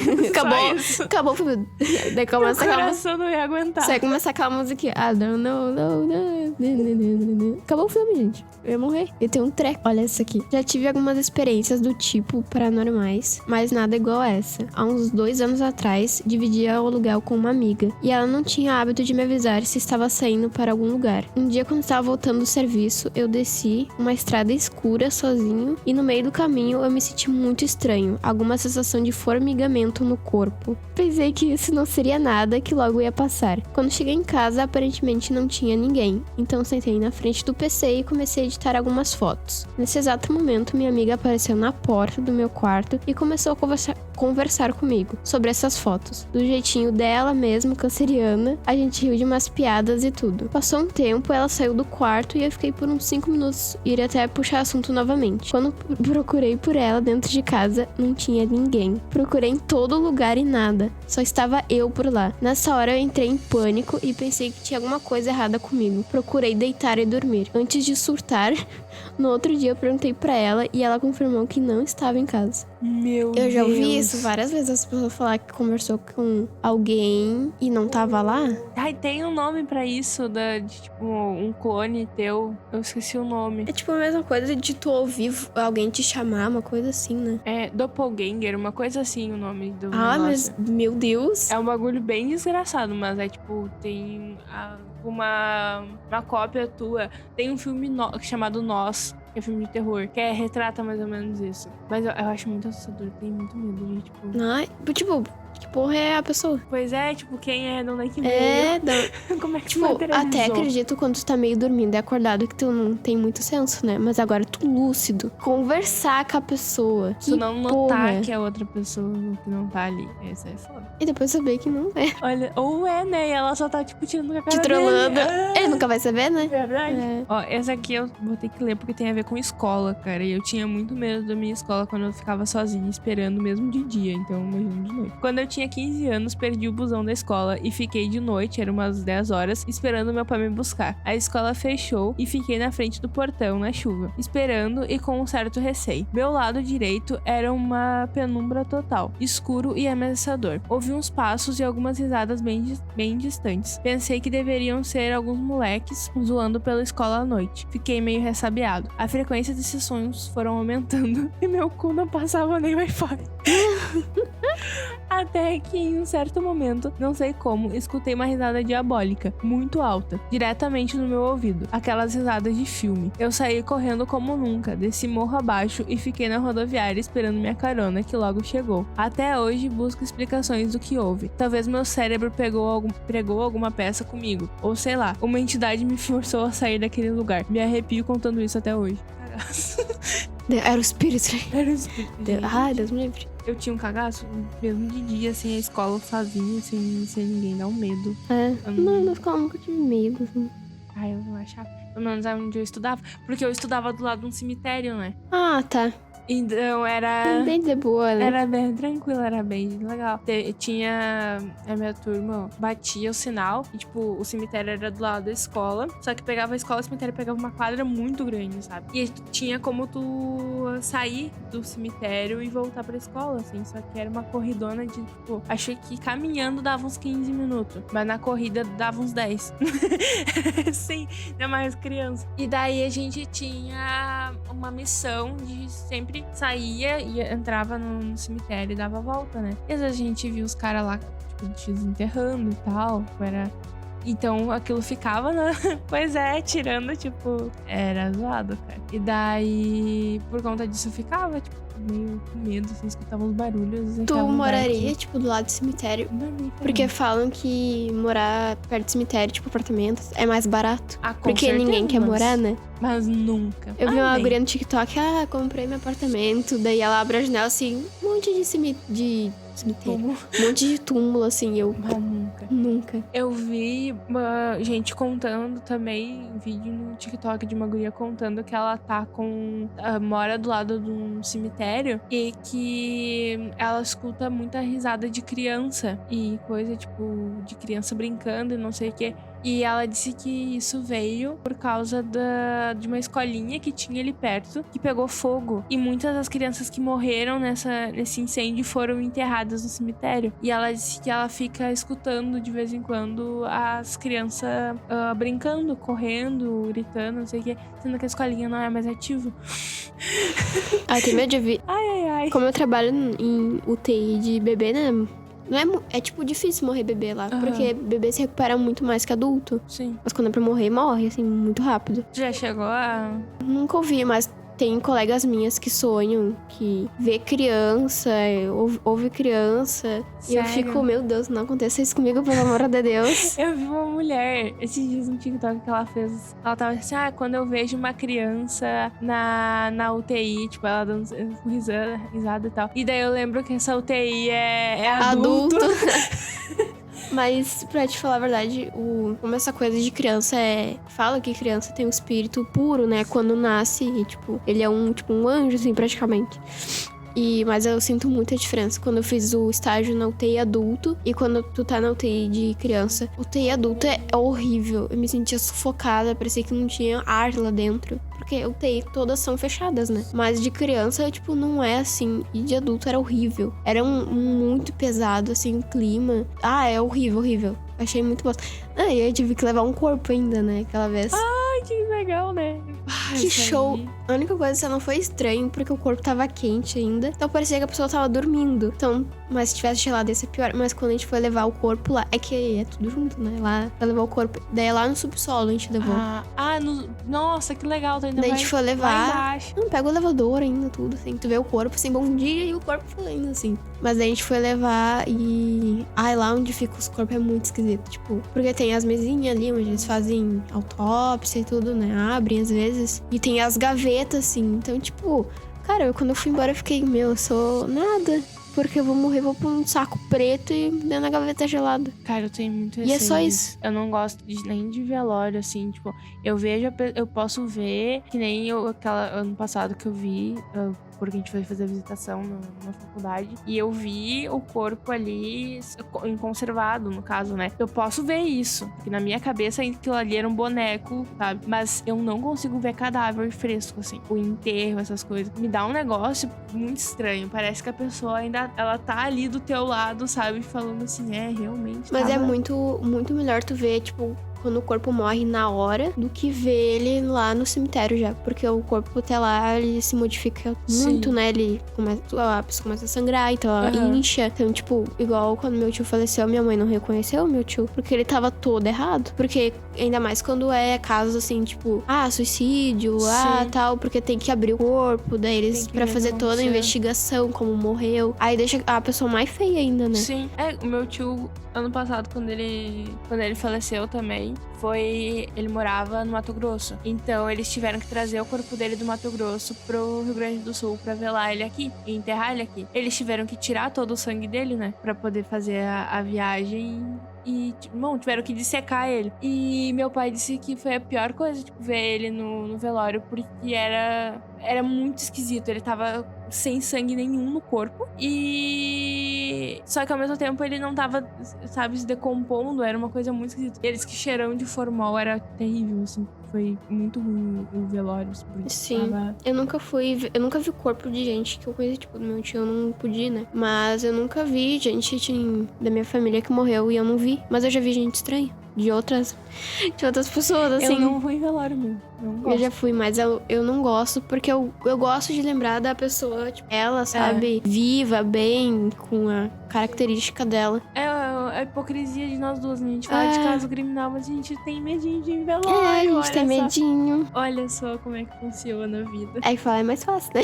[SPEAKER 2] Acabou o filme. Daí começa
[SPEAKER 1] Meu
[SPEAKER 2] aquela...
[SPEAKER 1] coração não ia aguentar.
[SPEAKER 2] Você começa aquela musiquinha. I don't know, no. Acabou o filme, gente. Eu ia morrer. Eu tenho um treco. Olha essa aqui. Já tive algumas experiências do tipo paranormais, mas nada igual a essa. Há uns 2 anos atrás, dividia o aluguel com uma amiga. E ela não tinha hábito de me avisar se estava saindo para algum lugar. Um dia, quando estava voltando do serviço, eu desci uma estrada escura sozinho. E no meio do caminho, eu me senti muito estranho. Alguma sensação de formigamento no corpo. Pensei que isso não seria nada, que logo ia passar. Quando cheguei em casa, aparentemente não tinha ninguém. Então sentei na frente do PC e comecei a editar algumas fotos. Nesse exato momento, minha amiga apareceu na porta do meu quarto e começou a conversar comigo sobre essas fotos. Do jeitinho dela mesmo, canceriana, a gente riu de umas piadas e tudo. Passou um tempo, ela saiu do quarto e eu fiquei por uns 5 minutos ir até puxar assunto novamente. Quando procurei por ela dentro de casa, não tinha ninguém. Procurei em todo lugar e nada. Só estava eu por lá. Nessa hora eu entrei em pânico e pensei que tinha alguma coisa errada comigo. Procurei deitar e dormir. Antes de surtar, no outro dia eu perguntei pra ela e ela confirmou que não estava em casa.
[SPEAKER 1] Meu
[SPEAKER 2] Eu já ouvi
[SPEAKER 1] Deus.
[SPEAKER 2] isso várias vezes, as pessoas falar que conversou com alguém e não tava lá.
[SPEAKER 1] Ai, tem um nome pra isso, de tipo, um clone teu. Eu esqueci o nome.
[SPEAKER 2] É tipo a mesma coisa de tu ouvir alguém te chamar, uma coisa assim, né?
[SPEAKER 1] É Doppelganger, uma coisa assim o nome do
[SPEAKER 2] Ah,
[SPEAKER 1] negócio.
[SPEAKER 2] mas, meu Deus.
[SPEAKER 1] É um bagulho bem desgraçado, mas é tipo, tem uma cópia tua. Tem um filme chamado Nós, que é filme de terror, que retrata mais ou menos isso. Mas eu acho muito assustador, tenho muito medo de, tipo...
[SPEAKER 2] Ai, tipo, Que porra é a pessoa?
[SPEAKER 1] Pois é, tipo, quem é, de onde é que veio?
[SPEAKER 2] É,
[SPEAKER 1] Como é que
[SPEAKER 2] tipo,
[SPEAKER 1] materializou?
[SPEAKER 2] até acredito quando tu tá meio dormindo e acordado que tu não tem muito senso, né? Mas agora tu lúcido, conversar com a pessoa.
[SPEAKER 1] Tu
[SPEAKER 2] Que
[SPEAKER 1] não notar
[SPEAKER 2] porra.
[SPEAKER 1] que é outra pessoa que não tá ali. Essa é foda.
[SPEAKER 2] E depois saber que não é.
[SPEAKER 1] Olha, ou é, né? E ela só tá, tipo, tirando com a cara
[SPEAKER 2] Te trollando.
[SPEAKER 1] dele. Ah,
[SPEAKER 2] Ele nunca vai saber, né?
[SPEAKER 1] verdade.
[SPEAKER 2] É.
[SPEAKER 1] Ó, essa aqui eu vou ter que ler porque tem a ver com escola, cara. E eu tinha muito medo da minha escola quando eu ficava sozinha esperando mesmo de dia. Então, imagina de noite. Quando eu tinha 15 anos, perdi o busão da escola e fiquei de noite, era umas 10 horas, esperando meu pai me buscar. A escola fechou e fiquei na frente do portão, na chuva, esperando e com um certo receio. Meu lado direito era uma penumbra total, escuro e ameaçador. Ouvi uns passos e algumas risadas bem distantes. Pensei que deveriam ser alguns moleques zoando pela escola à noite. Fiquei meio ressabiado. A frequência desses sonhos foram aumentando e meu cu não passava nem Wi-Fi. Até que em um certo momento, não sei como, escutei uma risada diabólica, muito alta, diretamente no meu ouvido. Aquelas risadas de filme. Eu saí correndo como nunca, desci morro abaixo e fiquei na rodoviária esperando minha carona, que logo chegou. Até hoje busco explicações do que houve. Talvez meu cérebro pregou alguma peça comigo. Ou sei lá, uma entidade me forçou a sair daquele lugar. Me arrepio contando isso até hoje. Cagaço.
[SPEAKER 2] Era o espírito.
[SPEAKER 1] Era o espírito.
[SPEAKER 2] Ai, Deus me livre.
[SPEAKER 1] Eu tinha um cagaço, mesmo de dia, assim, a escola sozinha, sem ninguém, dá um medo.
[SPEAKER 2] É.
[SPEAKER 1] Eu
[SPEAKER 2] Não, na escola nunca tive medo, assim.
[SPEAKER 1] Ai, eu não achava. Pelo menos era onde eu estudava. Porque eu estudava do lado de um cemitério, né?
[SPEAKER 2] Ah, tá.
[SPEAKER 1] Então era.
[SPEAKER 2] Bem de boa, né?
[SPEAKER 1] Era bem tranquilo, era bem legal. Tinha. A minha turma batia o sinal. E, tipo, o cemitério era do lado da escola. Só que pegava a escola, o cemitério pegava uma quadra muito grande, sabe? E tinha como tu sair do cemitério e voltar pra escola, assim. Só que era uma corridona de, tipo, achei que caminhando dava uns 15 minutos. Mas na corrida dava uns 10. Sim, ainda mais criança. E daí a gente tinha uma missão de sempre saía e entrava no cemitério e dava a volta, né? E às vezes a gente via os caras lá, tipo, desenterrando e tal. Então aquilo ficava, né? Pois é, tirando, tipo, era zoado, cara. E daí, por conta disso, ficava, tipo, meio com medo, assim, escutava os barulhos.
[SPEAKER 2] Tu moraria, tipo, do lado do cemitério?
[SPEAKER 1] Não,
[SPEAKER 2] Porque falam que morar perto do cemitério, tipo, apartamentos, é mais barato.
[SPEAKER 1] com
[SPEAKER 2] Porque
[SPEAKER 1] certeza,
[SPEAKER 2] ninguém quer
[SPEAKER 1] mas-
[SPEAKER 2] morar, né?
[SPEAKER 1] Mas nunca.
[SPEAKER 2] Eu vi uma
[SPEAKER 1] bem.
[SPEAKER 2] guria no TikTok, comprei meu apartamento. Daí ela abre a janela, assim, um monte de cemitério.
[SPEAKER 1] Como?
[SPEAKER 2] Um monte de túmulo, assim, eu...
[SPEAKER 1] Mas nunca.
[SPEAKER 2] Nunca.
[SPEAKER 1] Eu vi gente contando também, vídeo no TikTok de uma guria contando que ela tá mora do lado de um cemitério e que ela escuta muita risada de criança e coisa, tipo, de criança brincando e não sei o quê. E ela disse que isso veio por causa de uma escolinha que tinha ali perto, que pegou fogo. E muitas das crianças que morreram nesse incêndio foram enterradas no cemitério. E ela disse que ela fica escutando de vez em quando as crianças brincando, correndo, gritando, não sei o quê. Sendo que a escolinha não é mais ativa.
[SPEAKER 2] Ai, tem medo de ouvir.
[SPEAKER 1] Ai.
[SPEAKER 2] Como eu trabalho em UTI de bebê, né? Não é tipo difícil morrer bebê lá,
[SPEAKER 1] Aham.
[SPEAKER 2] porque bebê se recupera muito mais que adulto.
[SPEAKER 1] Sim.
[SPEAKER 2] Mas quando é pra morrer, morre, assim, muito rápido.
[SPEAKER 1] Já chegou a...
[SPEAKER 2] Nunca ouvi, mas tem colegas minhas que sonham, que vê criança, ouve criança. E eu
[SPEAKER 1] Sério?
[SPEAKER 2] fico, meu Deus, não aconteça isso comigo, pelo amor de Deus.
[SPEAKER 1] Eu vi uma mulher, esses dias no TikTok que ela fez. Ela tava assim, quando eu vejo uma criança na UTI, tipo, ela dando risada e tal. E daí eu lembro que essa UTI é adulto. Mas, pra te falar a verdade, como essa coisa de criança fala que criança tem um espírito puro, né? Quando nasce, e, tipo, ele é um anjo, assim, praticamente. Mas eu sinto muita diferença quando eu fiz o estágio na UTI adulto e quando tu tá na UTI de criança. UTI adulto é horrível. Eu me sentia sufocada, parecia que não tinha ar lá dentro. Porque UTI todas são fechadas, né? Mas de criança, tipo, não é assim. E de adulto era horrível. Era muito pesado, assim, o clima. É horrível. Achei muito bosta. E eu tive que levar um corpo ainda, né? Aquela vez. Ai, que legal, né?
[SPEAKER 2] Que show! A única coisa que não foi estranho, porque o corpo tava quente ainda. Então parecia que a pessoa tava dormindo. Então, mas se tivesse gelado ia ser pior. Mas quando a gente foi levar o corpo lá, é que é tudo junto, né? Lá pra levar o corpo. Daí lá no subsolo a gente levou.
[SPEAKER 1] Nossa, que legal. Tá ainda
[SPEAKER 2] Daí a
[SPEAKER 1] mais
[SPEAKER 2] gente foi
[SPEAKER 1] lá
[SPEAKER 2] levar.
[SPEAKER 1] embaixo.
[SPEAKER 2] Não, pega o elevador ainda, tudo, assim. Tu vê o corpo, assim, bom dia, e o corpo foi indo, assim. Mas daí a gente foi levar e... Ai, lá onde fica os corpos é muito esquisito, tipo... Porque tem as mesinhas ali onde eles fazem autópsia e tudo, né? Abrem às vezes. E tem as gavetas, assim. Então, tipo... Cara, quando eu fui embora eu fiquei... Meu, eu sou nada. Porque eu vou morrer, vou pôr um saco preto e dentro da gaveta gelada.
[SPEAKER 1] Cara, eu tenho muito
[SPEAKER 2] E é
[SPEAKER 1] receio
[SPEAKER 2] só
[SPEAKER 1] disso.
[SPEAKER 2] isso.
[SPEAKER 1] Eu não gosto nem de velório, assim, tipo... Eu posso ver, que nem aquela ano passado que eu vi... porque a gente foi fazer a visitação na faculdade. E eu vi o corpo ali conservado, no caso, né? Eu posso ver isso. Porque na minha cabeça aquilo ali era um boneco, sabe? Mas eu não consigo ver cadáver fresco, assim. O enterro, essas coisas. Me dá um negócio muito estranho. Parece que a pessoa ainda... Ela tá ali do teu lado, sabe? Falando assim, realmente.
[SPEAKER 2] Mas é muito, muito melhor tu ver, tipo... Quando o corpo morre na hora, do que ver ele lá no cemitério já. Porque o corpo até lá, ele se modifica muito, né? Ele a pessoa começa a sangrar, então ela incha. Então, tipo, igual quando meu tio faleceu, minha mãe não reconheceu o meu tio. Porque ele tava todo errado. Porque, ainda mais quando é casos assim, tipo... suicídio, tal. Porque tem que abrir o corpo, daí eles... Pra fazer toda a investigação, como morreu. Aí deixa a pessoa mais feia ainda, né?
[SPEAKER 1] Sim. O meu tio, ano passado, quando ele faleceu também... Ele morava no Mato Grosso. Então eles tiveram que trazer o corpo dele do Mato Grosso pro Rio Grande do Sul pra velar ele aqui e enterrar ele aqui. Eles tiveram que tirar todo o sangue dele, né? Pra poder fazer a viagem. E, tiveram que dissecar ele. E meu pai disse que foi a pior coisa, tipo, ver ele no velório, porque era muito esquisito. Ele tava sem sangue nenhum no corpo. E... Só que ao mesmo tempo ele não tava, sabe, se decompondo. Era uma coisa muito esquisita. Eles que cheirão de formol era terrível, assim. Foi muito ruim o velório.
[SPEAKER 2] Sim. Eu nunca vi corpo de gente que eu conheci, tipo, do meu tio, eu não pude, né? Mas eu nunca vi gente da minha família que morreu e eu não vi. Mas eu já vi gente estranha. De outras pessoas, assim.
[SPEAKER 1] Eu não vou em velório mesmo.
[SPEAKER 2] Eu já fui, mas eu não gosto, porque eu gosto de lembrar da pessoa, tipo, ela, sabe, viva, bem, com a característica dela.
[SPEAKER 1] É a hipocrisia de nós duas, né? A gente fala de caso criminal, mas a gente tem medinho de ir em velório.
[SPEAKER 2] A gente tem medinho.
[SPEAKER 1] Olha só como é que funciona a vida.
[SPEAKER 2] Aí falar é mais fácil, né?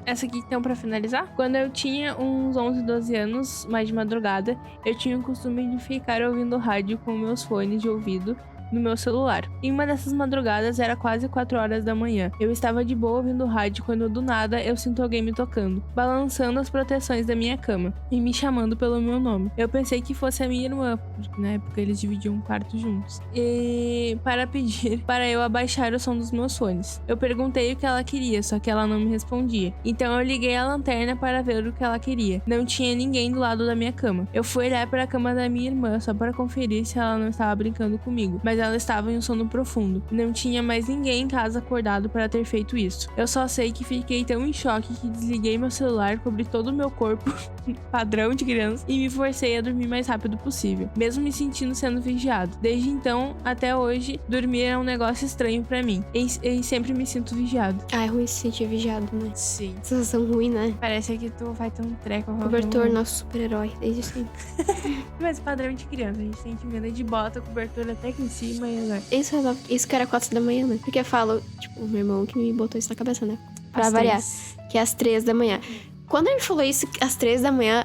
[SPEAKER 1] Essa aqui, então, pra finalizar. Quando eu tinha uns 11, 12 anos, mais de madrugada, eu tinha o costume de ficar ouvindo rádio com meus fones de ouvido no meu celular. Em uma dessas madrugadas, era quase 4 horas da manhã. Eu estava de boa ouvindo rádio quando do nada eu sinto alguém me tocando, balançando as proteções da minha cama e me chamando pelo meu nome. Eu pensei que fosse a minha irmã, porque na época eles dividiam um quarto juntos, e para pedir para eu abaixar o som dos meus fones. Eu perguntei o que ela queria, só que ela não me respondia. Então eu liguei a lanterna para ver o que ela queria. Não tinha ninguém do lado da minha cama. Eu fui olhar para a cama da minha irmã só para conferir se ela não estava brincando comigo, mas ela estava em um sono profundo. Não tinha mais ninguém em casa acordado para ter feito isso. Eu só sei que fiquei tão em choque que desliguei meu celular, cobri todo o meu corpo, padrão de criança, e me forcei a dormir o mais rápido possível, mesmo me sentindo sendo vigiado. Desde então, até hoje, dormir é um negócio estranho pra mim, e sempre me sinto vigiado.
[SPEAKER 2] É ruim se sentir vigiado, né?
[SPEAKER 1] Sim.
[SPEAKER 2] Sensação ruim, né?
[SPEAKER 1] Parece que tu vai ter um treco.
[SPEAKER 2] Cobertor, nosso super-herói, desde sempre.
[SPEAKER 1] Mas padrão de criança, a gente sente medo de bota, cobertor até aqui em cima e agora.
[SPEAKER 2] Isso que era 4 da manhã, né? Porque eu falo, tipo, o meu irmão que me botou isso na cabeça, né? Pra
[SPEAKER 1] Às
[SPEAKER 2] variar.
[SPEAKER 1] 3.
[SPEAKER 2] Que é às 3 da manhã. Quando ele falou isso, às 3 da manhã,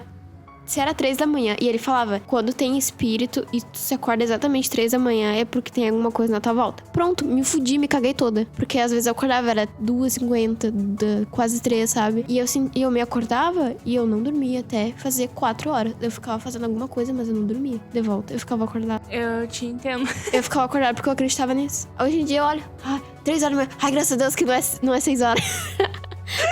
[SPEAKER 2] se era 3 da manhã, e ele falava, quando tem espírito e tu se acorda exatamente 3 da manhã, é porque tem alguma coisa na tua volta. Pronto, me fudi, me caguei toda. Porque às vezes eu acordava, era 2h50, quase 3, sabe? E eu me acordava e eu não dormia até fazer 4 horas. Eu ficava fazendo alguma coisa, mas eu não dormia. De volta, eu ficava acordada.
[SPEAKER 1] Eu te entendo.
[SPEAKER 2] Eu ficava acordada porque eu acreditava nisso. Hoje em dia eu olho, 3 horas da manhã. Ai, graças a Deus que não é 6 horas.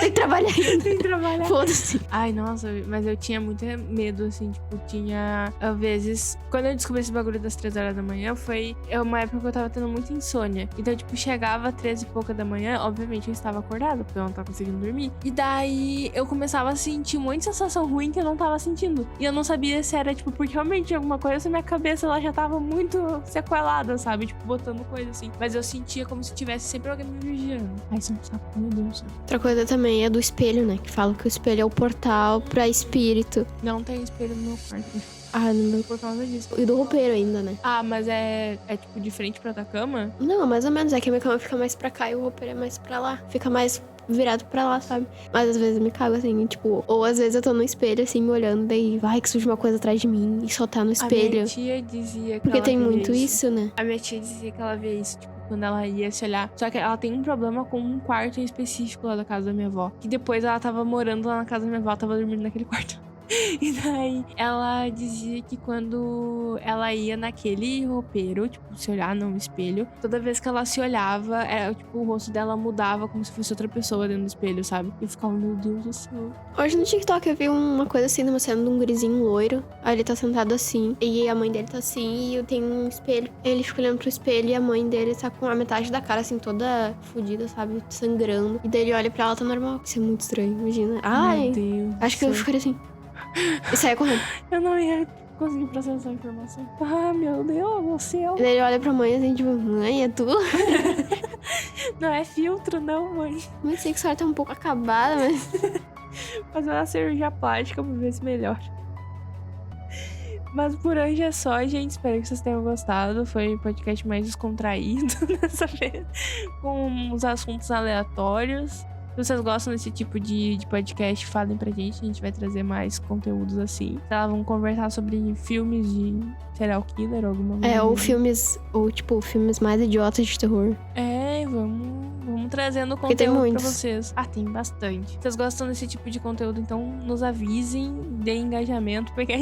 [SPEAKER 2] Tem que trabalhar ainda.
[SPEAKER 1] Tem que trabalhar.
[SPEAKER 2] Foda-se.
[SPEAKER 1] Ai, nossa, mas eu tinha muito medo, assim, tipo, tinha, às vezes, quando eu descobri esse bagulho das 3 horas da manhã, foi uma época que eu tava tendo muita insônia. Então, tipo, chegava 13 e pouca da manhã, obviamente eu estava acordada, porque eu não tava conseguindo dormir. E daí, eu começava a sentir um monte de sensação ruim que eu não tava sentindo. E eu não sabia se era, tipo, porque realmente alguma coisa, se minha cabeça, ela já tava muito sequelada, sabe? Tipo, botando coisa assim. Mas eu sentia como se tivesse sempre alguém me vigiando. Ai, isso é um saco, meu Deus.
[SPEAKER 2] Outra coisa também é do espelho, né? Que fala que o espelho é o portal pra espírito.
[SPEAKER 1] Não tem espelho no meu quarto.
[SPEAKER 2] No meu...
[SPEAKER 1] Por causa disso.
[SPEAKER 2] E do roupeiro ainda, né?
[SPEAKER 1] Mas é tipo de frente pra tua cama?
[SPEAKER 2] Não, mais ou menos. É que a minha cama fica mais pra cá e o roupeiro é mais pra lá. Fica mais virado pra lá, sabe? Mas às vezes eu me cago assim, tipo... Ou às vezes eu tô no espelho, assim, me olhando, daí vai que surge uma coisa atrás de mim e só tá no
[SPEAKER 1] A
[SPEAKER 2] espelho.
[SPEAKER 1] minha tia dizia que
[SPEAKER 2] Porque
[SPEAKER 1] ela
[SPEAKER 2] tem
[SPEAKER 1] via
[SPEAKER 2] muito isso, né?
[SPEAKER 1] A minha tia dizia que ela via isso, tipo, quando ela ia se olhar. Só que ela tem um problema com um quarto em específico lá da casa da minha avó. Que depois ela tava morando lá na casa da minha avó, tava dormindo naquele quarto. E daí ela dizia que quando ela ia naquele roupeiro, tipo, se olhar no espelho, toda vez que ela se olhava, tipo, o rosto dela mudava como se fosse outra pessoa dentro do espelho, sabe? E eu ficava, meu Deus do céu.
[SPEAKER 2] Hoje no TikTok eu vi uma coisa assim, numa cena de um gurizinho loiro. Aí ele tá sentado assim, e a mãe dele tá assim, e eu tenho um espelho. Ele fica olhando pro espelho e a mãe dele tá com a metade da cara assim, toda fodida, sabe? Sangrando. E daí ele olha pra ela, tá normal. Isso é muito estranho, imagina. Ai,
[SPEAKER 1] Meu Deus.
[SPEAKER 2] acho que eu ficaria assim. E saia correndo.
[SPEAKER 1] Eu não ia conseguir processar a informação. Ah, meu Deus do céu.
[SPEAKER 2] E daí ele olha pra mãe assim, tipo, mãe, é tu?
[SPEAKER 1] Não é filtro, não, mãe.
[SPEAKER 2] Mãe, sei que a senhora tá um pouco acabada, mas...
[SPEAKER 1] Fazer uma cirurgia plástica pra ver se melhora. Mas por hoje é só, gente. Espero que vocês tenham gostado. Foi o podcast mais descontraído dessa vez. Com os assuntos aleatórios. Se vocês gostam desse tipo de podcast, falem pra gente. A gente vai trazer mais conteúdos assim. Sei lá, vamos conversar sobre filmes de serial killer ou alguma coisa.
[SPEAKER 2] ou filmes... Ou, tipo, filmes mais idiotas de terror.
[SPEAKER 1] Vamos trazendo
[SPEAKER 2] Porque tem
[SPEAKER 1] conteúdo pra
[SPEAKER 2] muitos.
[SPEAKER 1] vocês. Ah, tem bastante. Se vocês gostam desse tipo de conteúdo, então nos avisem, deem engajamento, porque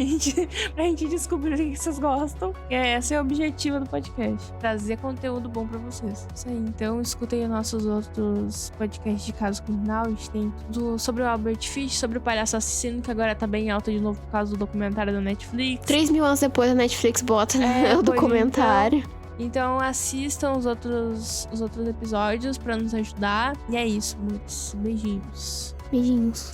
[SPEAKER 1] pra gente descobrir o que vocês gostam. Esse é o objetivo do podcast. Trazer conteúdo bom pra vocês. Isso aí. Então, escutem os nossos outros podcasts de caso criminal. A gente tem tudo sobre o Albert Fish, sobre o palhaço assassino, que agora tá bem alto de novo por causa do documentário da Netflix.
[SPEAKER 2] 3.000 anos depois a Netflix bota o
[SPEAKER 1] pois
[SPEAKER 2] documentário.
[SPEAKER 1] Então assistam os outros episódios pra nos ajudar. E é isso, muitos beijinhos.
[SPEAKER 2] Beijinhos.